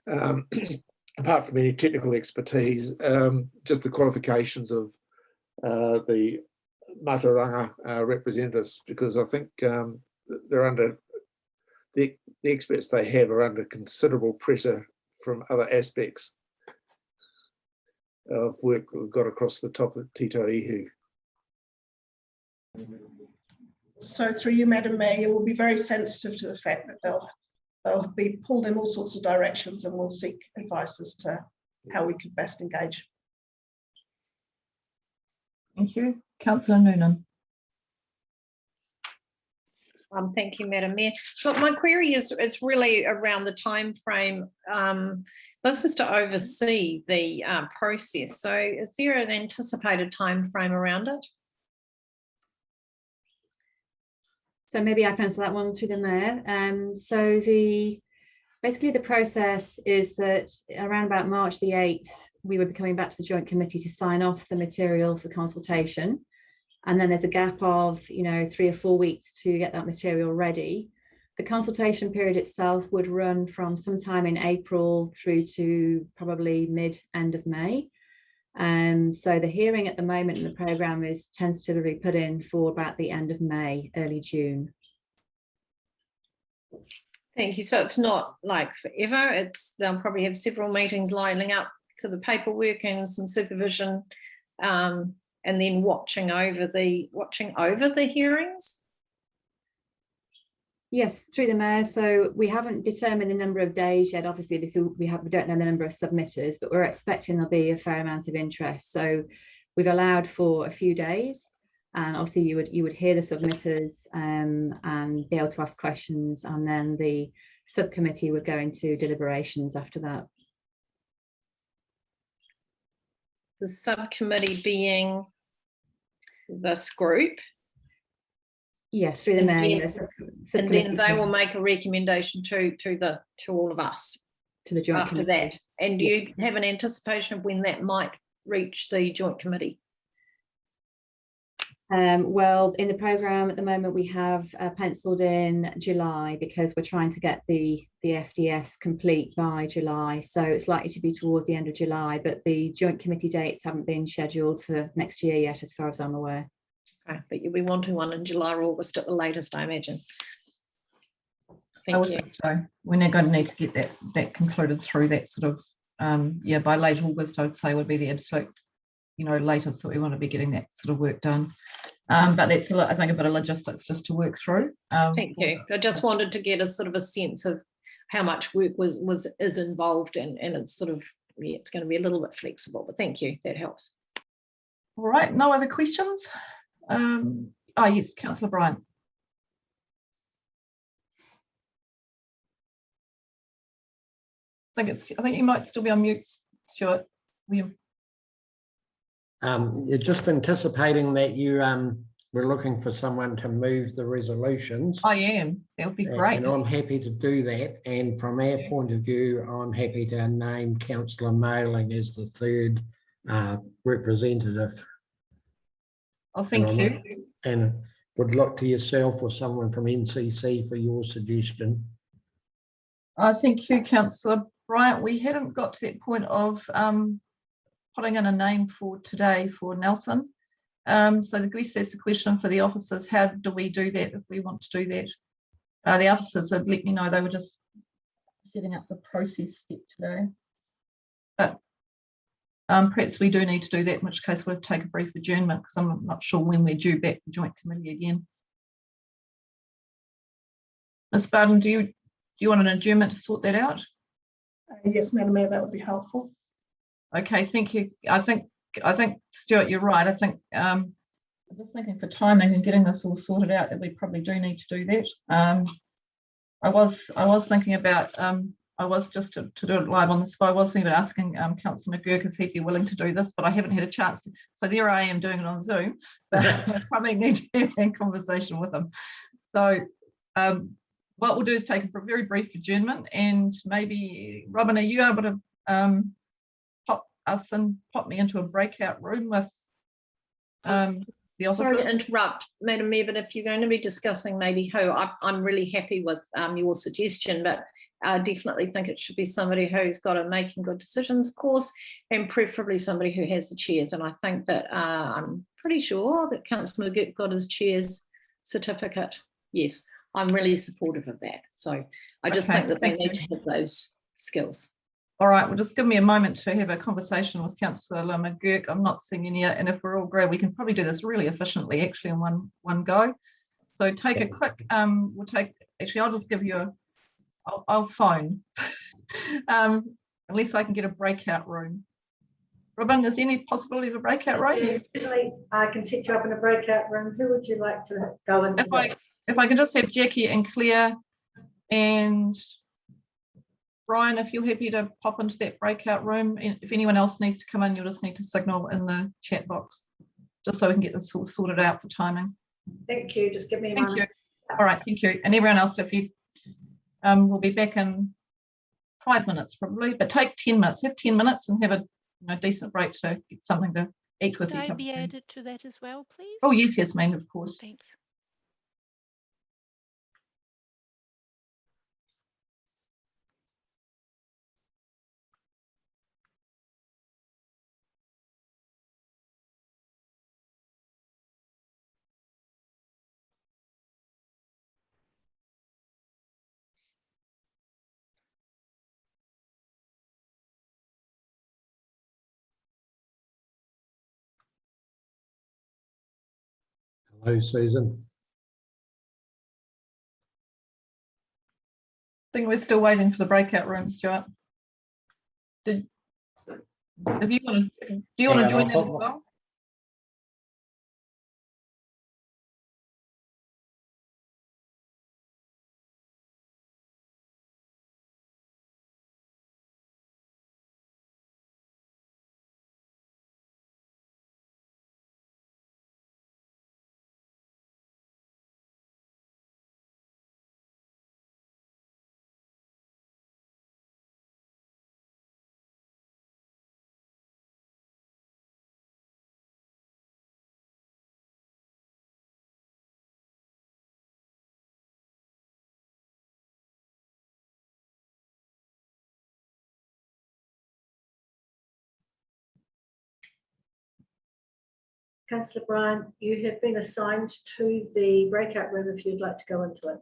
apart from any technical expertise, just the qualifications of the Moturonga representatives, because I think they're under the experts they have are under considerable pressure from other aspects of work we've got across the top of Te Ihu. So through you, Madam Mayor, we'll be very sensitive to the fact that they'll be pulled in all sorts of directions, and we'll seek advice as to how we could best engage. Thank you. Councillor Noonan. Thank you, Madam Mayor. Look, my query is it's really around the time frame. This is to oversee the process. So is there an anticipated time frame around it? So maybe I can answer that one through the mayor. So basically the process is that around about March the 8th, we would be coming back to the Joint Committee to sign off the material for consultation. And then there's a gap of, 3 or 4 weeks to get that material ready. The consultation period itself would run from sometime in April through to probably end of May. So the hearing at the moment in the programme is tentatively put in for about the end of May, early June. Thank you. So it's not like forever. They'll probably have several meetings lining up to the paperwork and some supervision, and then watching over the hearings. Yes, through the mayor. So we haven't determined the number of days yet. Obviously, we don't know the number of submitters, but we're expecting there'll be a fair amount of interest. So we've allowed for a few days, and obviously you would hear the submitters and be able to ask questions, and then the subcommittee would go into deliberations after that. The subcommittee being this group. Yes, through the mayor. And then they will make a recommendation to all of us, to the joint after committee. that. And do you have an anticipation of when that might reach the joint committee? Well, in the programme at the moment, we have penciled in July because we're trying to get the FDS complete by July. So it's likely to be towards the end of July, but the joint committee dates haven't been scheduled for next year yet, as far as I'm aware. Okay, but you'll be wanting one in July or August at the latest, I imagine. I would think so. We're now going to need to get that concluded through that sort of, by late August, I would say would be the absolute, latest that we want to be getting that sort of work done. But that's I think a bit of logistics just to work through. Thank you. I just wanted to get a sort of a sense of how much work is involved, and it's sort of, it's going to be a little bit flexible, but thank you, that helps. All right, no other questions? Yes, Councillor Bryant. I think you might still be on mute, Stuart. William. You're just anticipating that you were looking for someone to move the resolutions. I am. That would be great. And I'm happy to do that. And from our point of view, I'm happy to name Councillor Mailing as the third representative. Oh, thank you. And would look to yourself or someone from NCC for your suggestion. Thank you, Councillor Bryant. We hadn't got to that point of putting in a name for today for Nelson. So the guess that's the question for the officers. How do we do that if we want to do that? The officers had let me know they were just setting up the process step today. But perhaps we do need to do that, in which case we'll take a brief adjournment because I'm not sure when we're due back to joint committee again. Ms. Barton, do you want an adjournment to sort that out? Yes, Madam Mayor, that would be helpful. Okay, thank you. I think Stuart, you're right. I think I'm just thinking for timing and getting this all sorted out that we probably do need to do that. I was thinking about I was just to do it live on the spot. I was thinking about asking Councillor McGurk if he'd be willing to do this, but I haven't had a chance. So there I am doing it on Zoom, but I probably need to have that conversation with him. So what we'll do is take a very brief adjournment, and maybe Robin, are you able to pop me into a breakout room with the officers? Sorry to interrupt, Madam Mayor, but if you're going to be discussing maybe who, I'm really happy with your suggestion, but I definitely think it should be somebody who's got a making good decisions course, and preferably somebody who has the chairs. And I think that I'm pretty sure that Councillor McGurk got his chair's certificate. Yes, I'm really supportive of that. So I just think that they need to have those skills. All right, well, just give me a moment to have a conversation with Councillor McGurk. I'm not seeing any, and if we're all great, we can probably do this really efficiently, actually, in one go. So take a quick, I'll just give you I'll phone, unless I can get a breakout room. Robin, is there any possibility of a breakout room? Yes, certainly, I can set you up in a breakout room. Who would you like to go into? If I can just have Jackie and Claire and Brian, if you're happy to pop into that breakout room, and if anyone else needs to come in, you'll just need to signal in the chat box, just so we can get this all sorted out for timing. Thank you. Just give me a Thank moment. you. All right, thank you. And everyone else, if you we'll be back in 5 minutes probably, but take 10 minutes, have 10 minutes and have a decent break to get something to eat with. Could I be added to that as well, please? Oh, yes, Yasmin, of course. Thanks. Hello, Susan. I think we're still waiting for the breakout room, Stuart. Do you want to join that as well? Councillor Brian, you have been assigned to the breakout room if you'd like to go into it.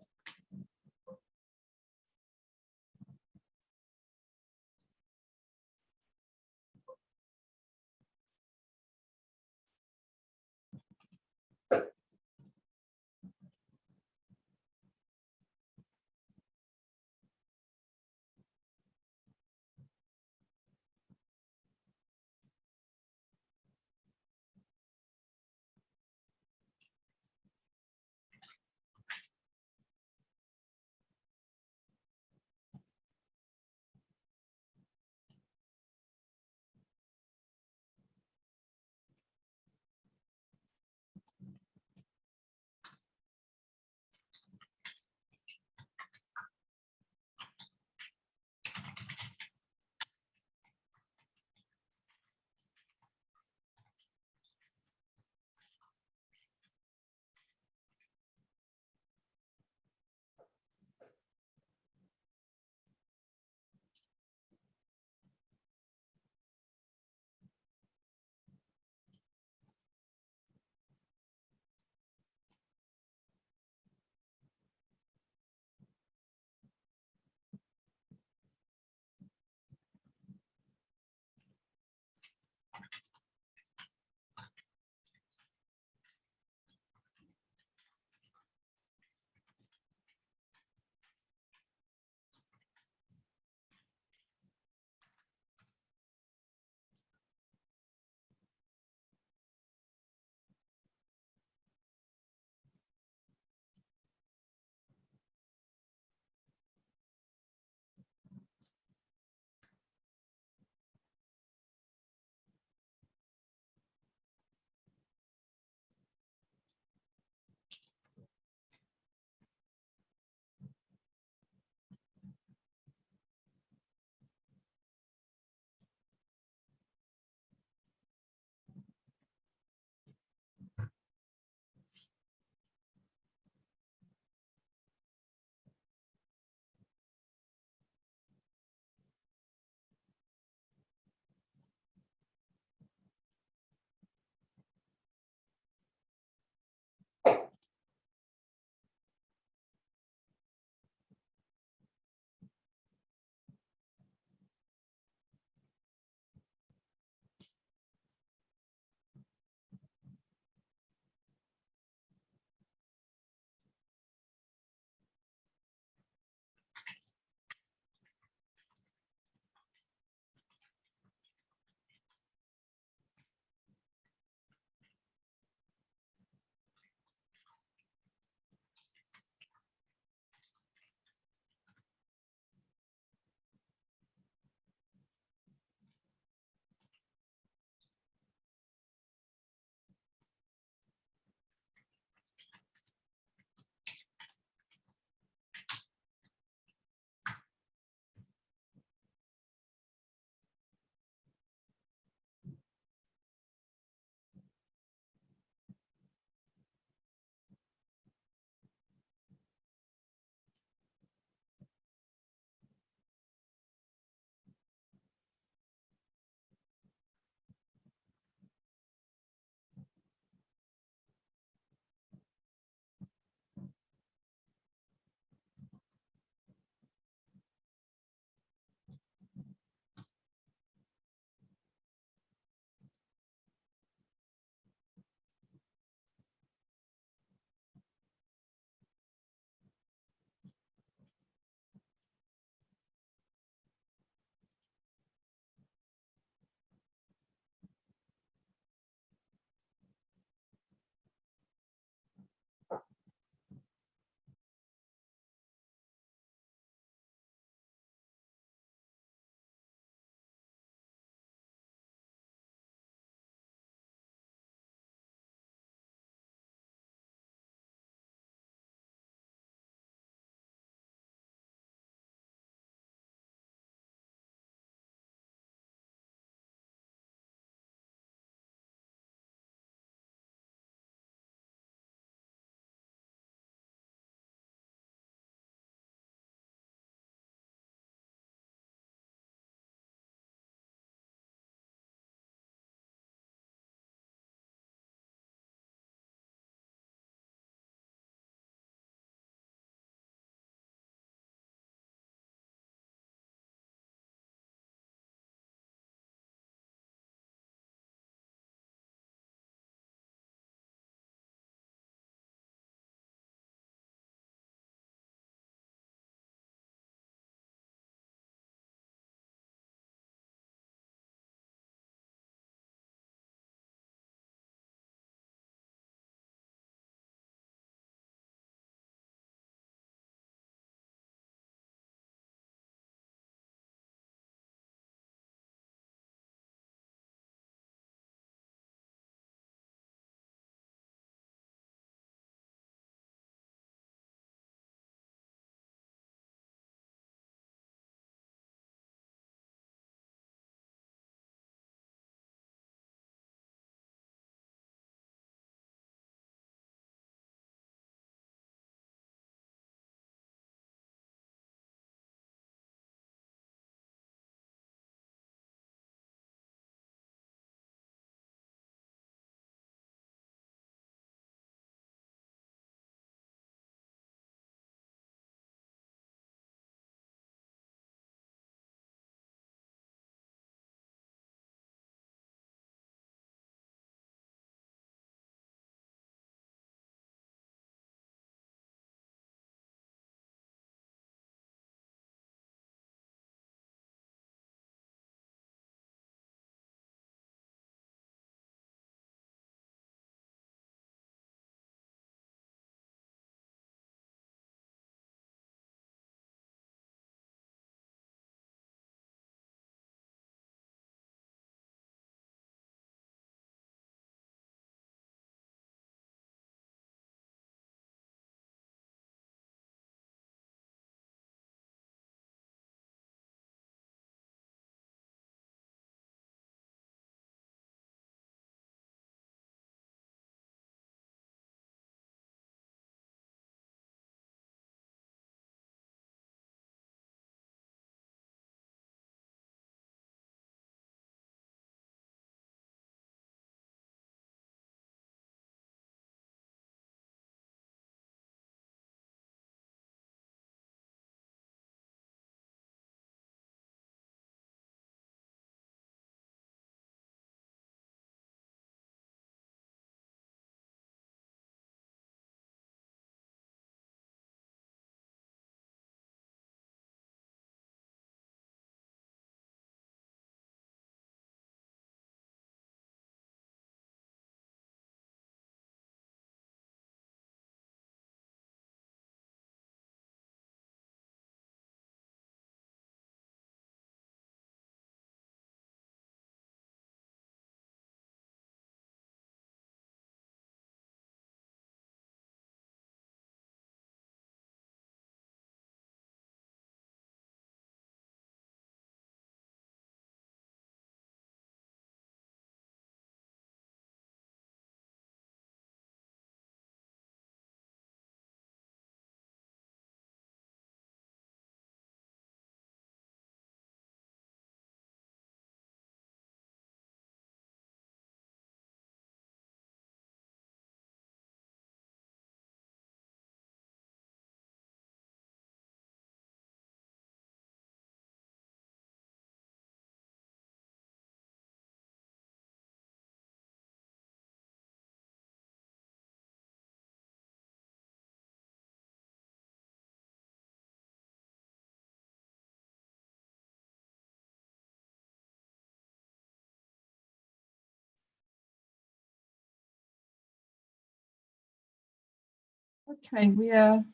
Okay, we are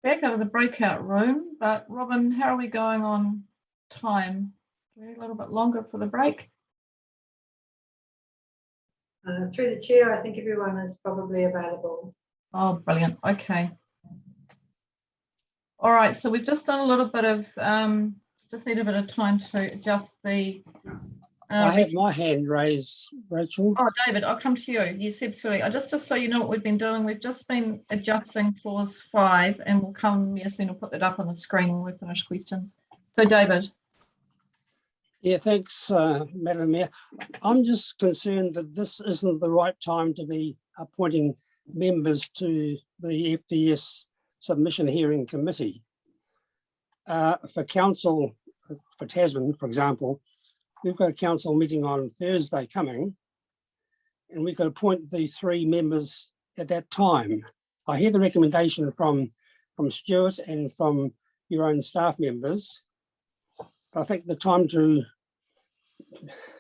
back out of the breakout room, but Robin, how are we going on time? A little bit longer for the break? Through the chair, I think everyone is probably available. Oh, brilliant. Okay. All right, so we've just done a little bit of, just need a bit of time to adjust the. I have my hand raised, Rachel. Oh, David, I'll come to you. Yes, absolutely. Just so you know what we've been doing, we've just been adjusting clause 5, and we'll come, Yasmin will put that up on the screen when we finish questions. So, David. Yeah, thanks, Madam Mayor. I'm just concerned that this isn't the right time to be appointing members to the FDS submission hearing committee. For council, for Tasman, for example, we've got a council meeting on Thursday coming, and we could appoint these 3 members at that time. I hear the recommendation from Stuart and from your own staff members, but I think the time to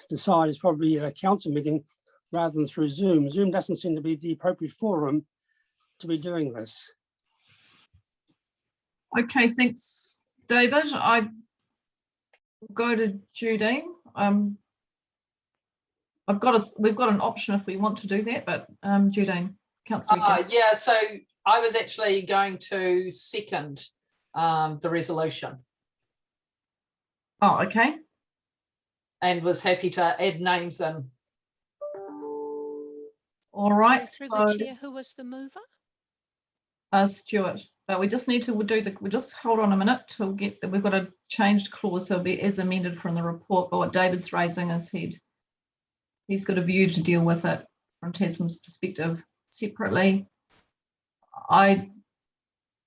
decide is probably at a council meeting rather than through Zoom. Zoom doesn't seem to be the appropriate forum to be doing this. Okay, thanks, David. I will go to Judy. We've got an option if we want to do that, but Judy, Councillor. Yeah, so I was actually going to second the resolution. Oh, okay. And was happy to add names in. All right. Through the chair, who was the mover? Stuart. But we just need to we just hold on a minute till get that. We've got a changed clause, so it'll be as amended from the report. But what David's raising is he's got a view to deal with it from Tasman's perspective separately. I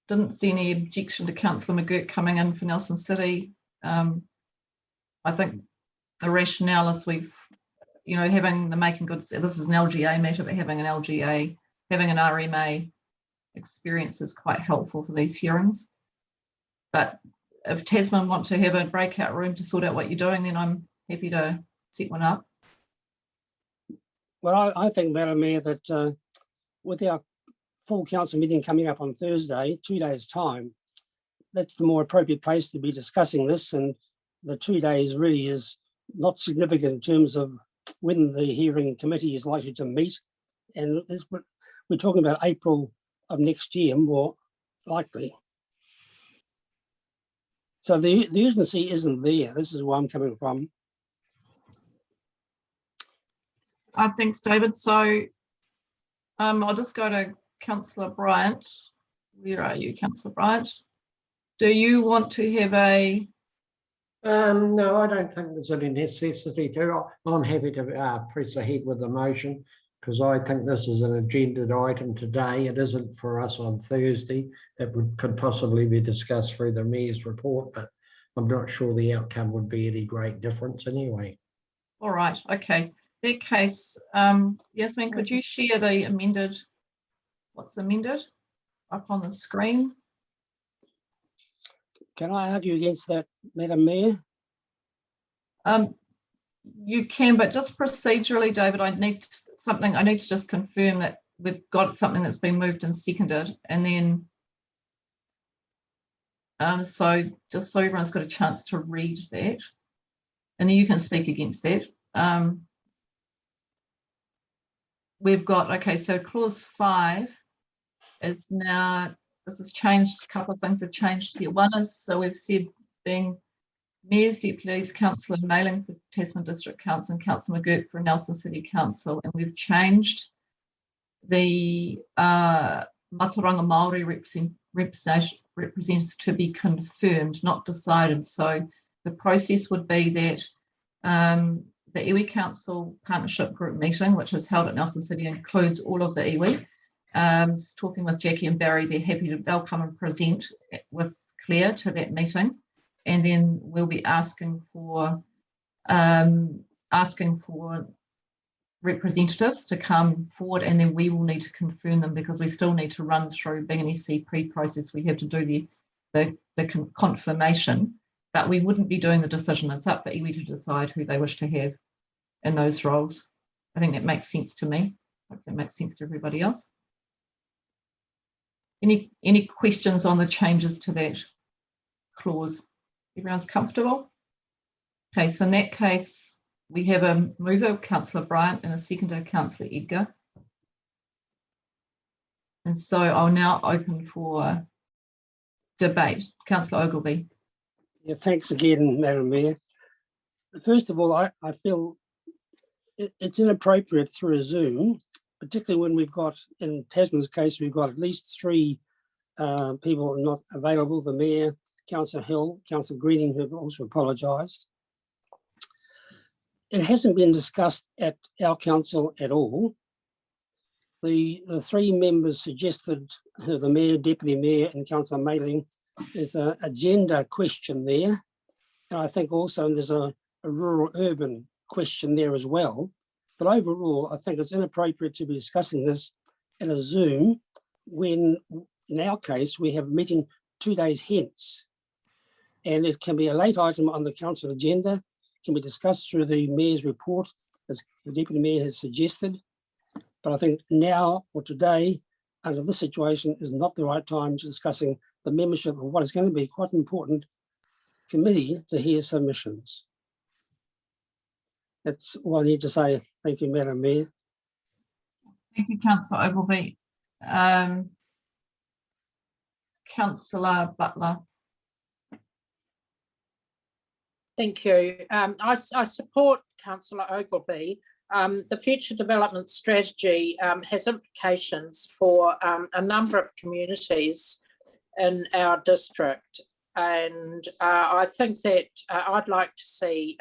didn't see any objection to Councillor McGurk coming in for Nelson City. I think the rationale is having the making good, this is an LGA matter, but having an LGA, having an RMA experience is quite helpful for these hearings. But if Tasman want to have a breakout room to sort out what you're doing, then I'm happy to set one up. Well, I think, Madam Mayor, that with our full council meeting coming up on Thursday, 2 days' time, that's the more appropriate place to be discussing this. And the 2 days really is not significant in terms of when the hearing committee is likely to meet. And we're talking about April of next year, more likely. So the urgency isn't there. This is where I'm coming from. Thanks, David. So I'll just go to Councillor Bryant. Where are you, Councillor Bryant? Do you want to have a... No, I don't think there's any necessity to. I'm happy to press ahead with the motion because I think this is an agendaed item today. It isn't for us on Thursday. It could possibly be discussed through the Mayor's report, but I'm not sure the outcome would be any great difference anyway. All right, okay. In that case, Yasmin, could you share the amended, what's amended up on the screen? Can I argue against that, Madam Mayor? You can, but just procedurally, David, I need to just confirm that we've got something that's been moved and seconded, and then so just so everyone's got a chance to read that, and then you can speak against that. We've got, okay, so clause 5 is now, this has changed, a couple of things have changed here. One is, so we've said being Mayors, Deputies, Councillor Mailing for Tasman District Council and Councillor McGurk for Nelson City Council, and we've changed the Mataranga Māori representatives to be confirmed, not decided. So the process would be that the iwi Council Partnership Group meeting, which is held at Nelson City, includes all of the iwi. Talking with Jackie and Barry, they'll come and present with Claire to that meeting, and then we'll be asking for representatives to come forward, and then we will need to confirm them because we still need to run through being an SCP process. We have to do the confirmation, but we wouldn't be doing the decision. It's up for iwi to decide who they wish to have in those roles. I think that makes sense to me. I hope that makes sense to everybody else. Any questions on the changes to that clause? Everyone's comfortable? Okay, so in that case, we have a mover, Councillor Bryant, and a seconder, Councillor Edgar. And so I'll now open for debate. Councillor Ogilvie. Yeah, thanks again, Madam Mayor. First of all, I feel it's inappropriate through a Zoom, particularly when we've got, in Tasman's case, we've got at least 3 people not available, the Mayor, Councillor Hill, Councillor Greening, who have also apologised. It hasn't been discussed at our council at all. The 3 members suggested, the Mayor, Deputy Mayor and Councillor Mayling, there's a agenda question there. And I think also there's a rural-urban question there as well. But overall, I think it's inappropriate to be discussing this in a Zoom when, in our case, we have a meeting 2 days hence. And it can be a late item on the council agenda, can be discussed through the Mayor's report, as the Deputy Mayor has suggested. But I think now or today, under this situation, is not the right time to discussing the membership of what is going to be quite an important committee to hear submissions. That's all I need to say. Thank you, Madam Mayor. Thank you, Councillor Ogilvie. Councillor Butler. Thank you. I support Councillor Ogilvie. The future development strategy has implications for a number of communities in our district, and I think that I'd like to see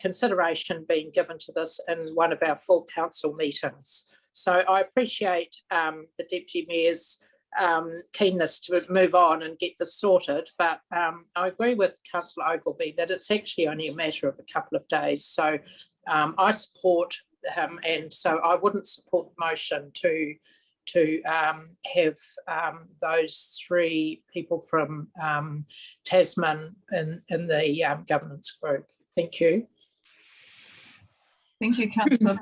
consideration being given to this in one of our full council meetings. So I appreciate the Deputy Mayor's keenness to move on and get this sorted, but I agree with Councillor Ogilvie that it's actually only a matter of a couple of days. So I support him, and so I wouldn't support the motion to have those 3 people from Tasman in the governance group. Thank you. Thank you, Councillor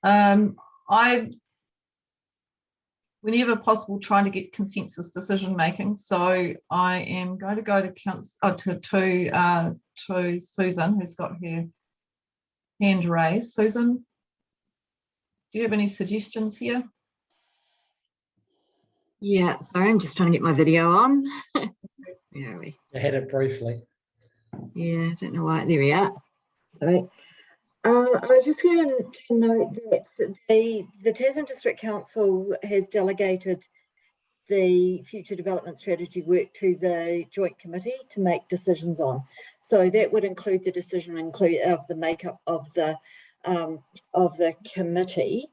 Butler. Whenever possible, trying to get consensus decision making. So I am going to go to Susan, who's got her hand raised. Susan, do you have any suggestions here? Yeah, sorry, I'm just trying to get my video on. Where are we? I had it briefly. Yeah, I don't know why. There we are. Sorry. I was just going to note that the Tasman District Council has delegated the future development strategy work to the joint committee to make decisions on. So that would include the decision of the makeup of the committee.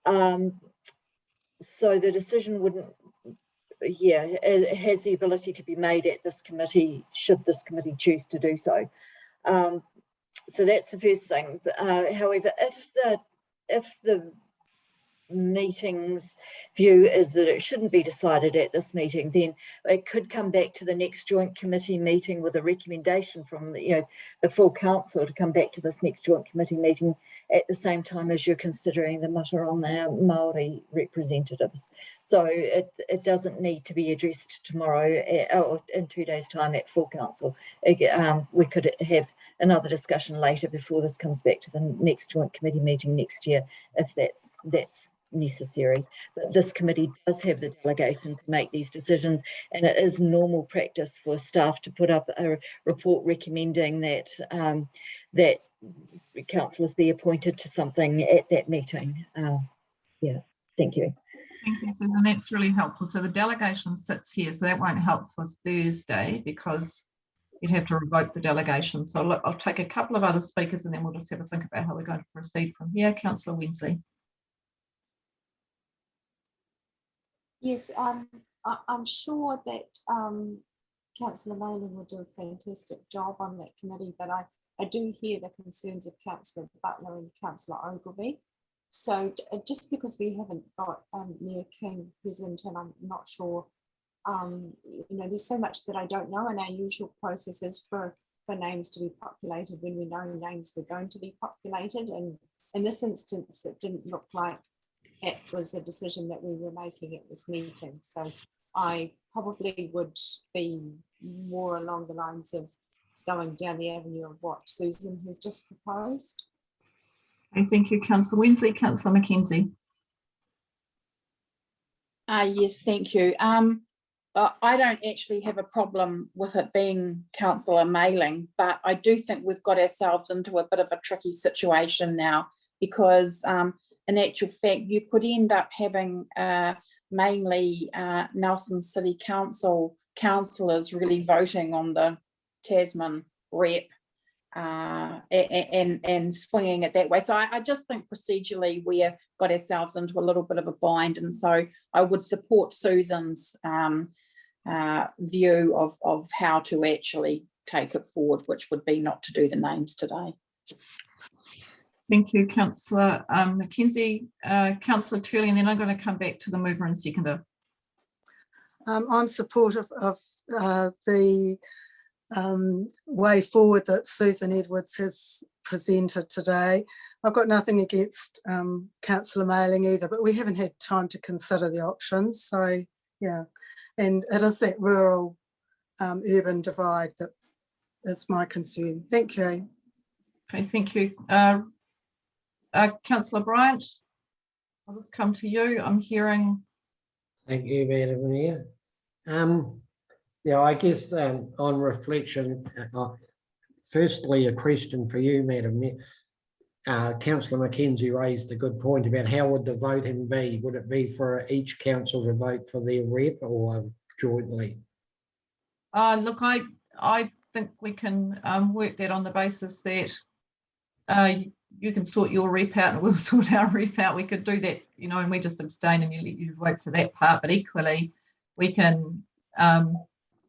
So the decision wouldn't, it has the ability to be made at this committee, should this committee choose to do so. So that's the first thing. However, if the meeting's view is that it shouldn't be decided at this meeting, then it could come back to the next joint committee meeting with a recommendation from the full council to come back to this next joint committee meeting at the same time as you're considering the Mataronga Māori representatives. So it doesn't need to be addressed tomorrow or in 2 days' time at full council. We could have another discussion later before this comes back to the next joint committee meeting next year, if that's necessary. But this committee does have the delegation to make these decisions, and it is normal practice for staff to put up a report recommending that that councillors be appointed to something at that meeting. Yeah, thank you. Thank you, Susan. That's really helpful. So the delegation sits here, so that won't help for Thursday because you'd have to revoke the delegation. So look, I'll take a couple of other speakers and then we'll just have a think about how we're going to proceed from here. Councillor Wensley. Yes, I'm sure that Councillor Mayling would do a fantastic job on that committee, but I do hear the concerns of Councillor Butler and Councillor Ogilvie. So just because we haven't got Mayor King present, and I'm not sure, there's so much that I don't know, and our usual process is for names to be populated when we know names were going to be populated. And in this instance, it didn't look like that was a decision that we were making at this meeting. So I probably would be more along the lines of going down the avenue of what Susan has just proposed. Okay, thank you, Councillor Wensley. Councillor Mackenzie. Yes, thank you. I don't actually have a problem with it being councillor mailing, but I do think we've got ourselves into a bit of a tricky situation now, because in actual fact, you could end up having mainly Nelson City Council councillors really voting on the Tasman rep and swinging it that way. So I just think procedurally we've got ourselves into a little bit of a bind, and so I would support Susan's view of how to actually take it forward, which would be not to do the names today. Thank you, Councillor Mackenzie. Councillor Turley, and then I'm going to come back to the mover and seconder. I'm supportive of the way forward that Susan Edwards has presented today. I've got nothing against councillor mailing either, but we haven't had time to consider the options. So yeah, and it is that rural urban divide that is my concern. Thank you. Okay, thank you. Councillor Bryant, I'll just come to you. I'm hearing. Thank you, Madam Mayor. Yeah, I guess on reflection, firstly, a question for you, Madam Mayor. Councillor Mackenzie raised a good point about how would the voting be? Would it be for each council to vote for their rep or jointly? Look, I think we can work that on the basis that you can sort your rep out and we'll sort our rep out. We could do that, you know, and we just abstain and you vote for that part. But equally, we can.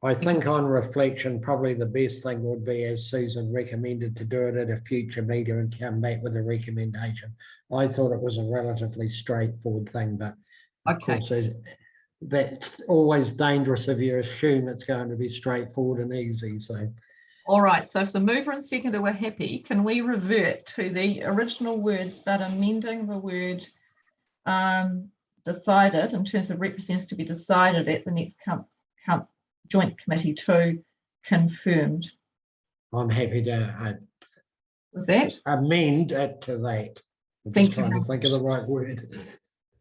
I think on reflection, probably the best thing would be, as Susan recommended, to do it at a future meeting and come back with a recommendation. I thought it was a relatively straightforward thing, but of course, that's always dangerous if you assume it's going to be straightforward and easy. So. All right, so if the mover and seconder were happy, can we revert to the original words but amending the word decided in terms of representatives to be decided at the next joint committee to confirmed? I'm happy to was that? Amend it to that. I'm Thank just you. trying to think of the right word.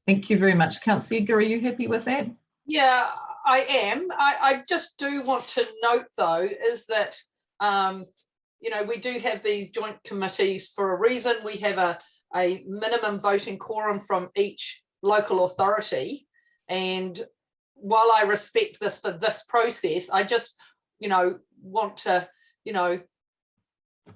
Thank you very much. Councillor Edgar, are you happy with that? Yeah, I am. I just do want to note, though, is that you know, we do have these joint committees for a reason. We have a minimum voting quorum from each local authority. And while I respect this for this process, I just, you know, want to, you know,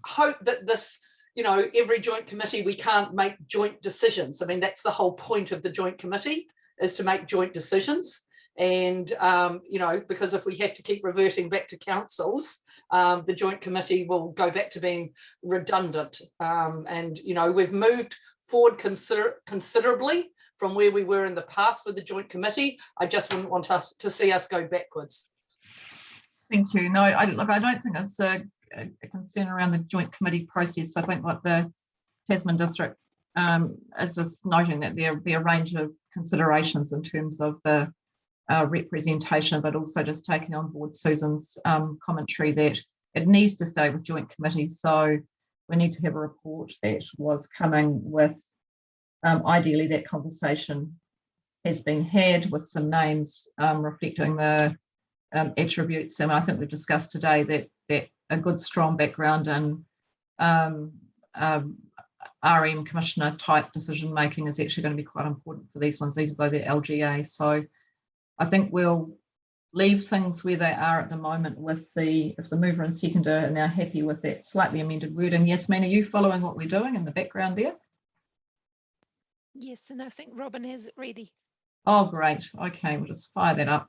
hope that this, you know, every joint committee, we can't make joint decisions. I mean, that's the whole point of the joint committee, is to make joint decisions. And, you know, because if we have to keep reverting back to councils, the joint committee will go back to being redundant. And, you know, we've moved forward considerably from where we were in the past with the joint committee. I just wouldn't want us to see us go backwards. Thank you. No, look, I don't think it's a concern around the joint committee process. I think what the Tasman district is just noting that there'll be a range of considerations in terms of the representation, but also just taking on board Susan's commentary that it needs to stay with joint committees. So we need to have a report that was coming with ideally that conversation has been had with some names reflecting the attributes. And I think we've discussed today that a good strong background in RM commissioner type decision making is actually going to be quite important for these ones, even though they're LGA. So I think we'll leave things where they are at the moment with if the mover and seconder are now happy with that slightly amended wording. Yasmin, are you following what we're doing in the background there? Yes, and I think Robin has it ready. Oh, great. Okay, we'll just fire that up.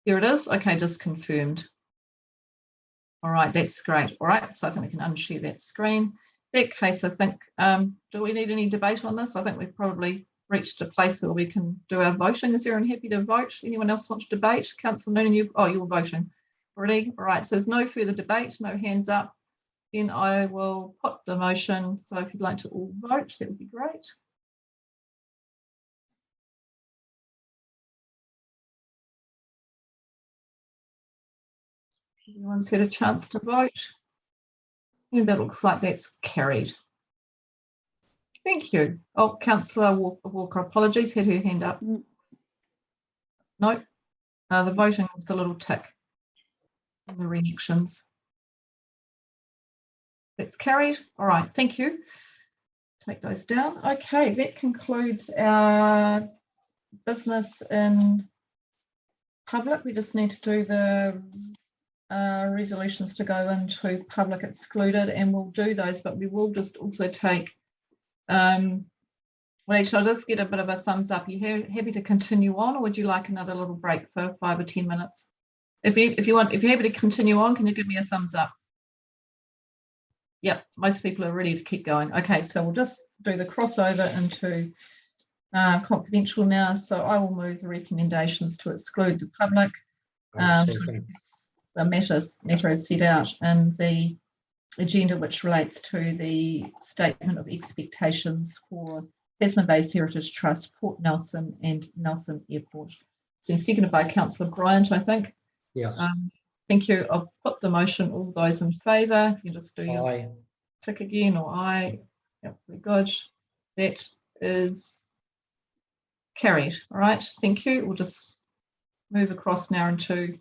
Here it is. Okay, just confirmed. All right, that's great. All right, so I think we can unshare that screen. In that case, I think, do we need any debate on this? I think we've probably reached a place where we can do our voting. Is everyone happy to vote? Anyone else want to debate? Councillor Noonan, you're voting already. All right, so there's no further debate, no hands up. then I will put the motion. So if you'd like to all vote, that would be great. Everyone's had a chance to vote. And that looks like that's carried. Thank you. Oh, Councillor Walker, apologies, had her hand up. No, the voting was a little tick. The reactions. That's carried. All right, thank you. Take those down. Okay, that concludes our business in public. We just need to do the resolutions to go into public excluded, and we'll do those, but we will just also take well, actually, I'll just get a bit of a thumbs up. You happy to continue on, or would you like another little break for 5 or 10 minutes? If you're happy to continue on, can you give me a thumbs up? Yep, most people are ready to keep going. Okay, so we'll just do the crossover into confidential now. So I will move the recommendations to exclude the public. The matter is set out in the agenda, which relates to the statement of expectations for Tasman-based Heritage Trust, Port Nelson and Nelson Airport. It's been seconded by Councillor Bryant, I think. Yes. Thank you. I'll put the motion. All those in favour, if you can just do your Aye. tick again, or aye. Yep, very good. That is carried. All right, thank you. We'll just move across now into